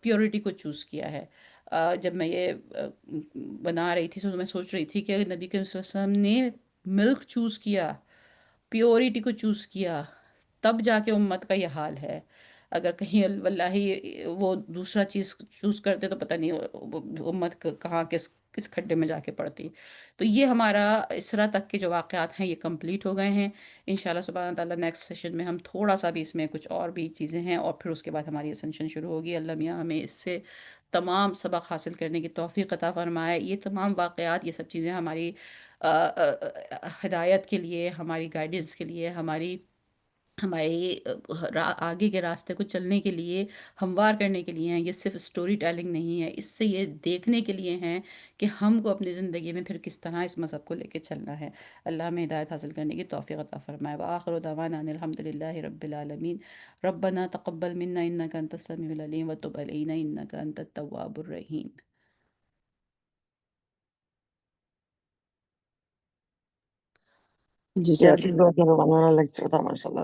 پیورٹی کو چوز کیا ہے۔ جب میں یہ بنا رہی تھی تو میں سوچ رہی تھی کہ نبی کریم صلی اللہ علیہ وسلم نے ملک چوز کیا، پیورٹی کو چوز کیا، تب جا کے امت کا یہ حال ہے۔ اگر کہیں واللہ وہ دوسرا چیز چوز کرتے تو پتہ نہیں امت کہاں کس کھڈے میں جا کے پڑتی۔ تو یہ ہمارا اسرا تک کے جو واقعات ہیں یہ کمپلیٹ ہو گئے ہیں۔ انشاءاللہ سبحانہ تعالیٰ نیکسٹ سیشن میں ہم تھوڑا سا بھی اس میں کچھ اور بھی چیزیں ہیں، اور پھر اس کے بعد ہماری اسنشن شروع ہوگی۔ اللہ میاں ہمیں اس سے تمام سبق حاصل کرنے کی توفیق عطا فرمائے۔ یہ تمام واقعات، یہ سب چیزیں ہماری ہدایت کے لیے، ہماری گائیڈنس کے لیے، ہماری ہمارے آگے کے راستے کو چلنے کے لیے، ہموار کرنے کے لیے ہیں، یہ صرف اسٹوری ٹیلنگ نہیں ہے، اس سے یہ دیکھنے کے لیے ہیں کہ ہم کو اپنی زندگی میں پھر کس طرح اس مذہب کو لے کے چلنا ہے۔ اللہ ہمیں ہدایت حاصل کرنے کی توفیق عطا فرمائے۔ وآخر دعوانا ان الحمد للہ رب العالمین۔ ربنا تقبل منا انک انت السمیع العلیم وتب علینا انک انت التواب الرحیم۔ جی سر، بہت والا لیکچر تھا ماشاء اللہ۔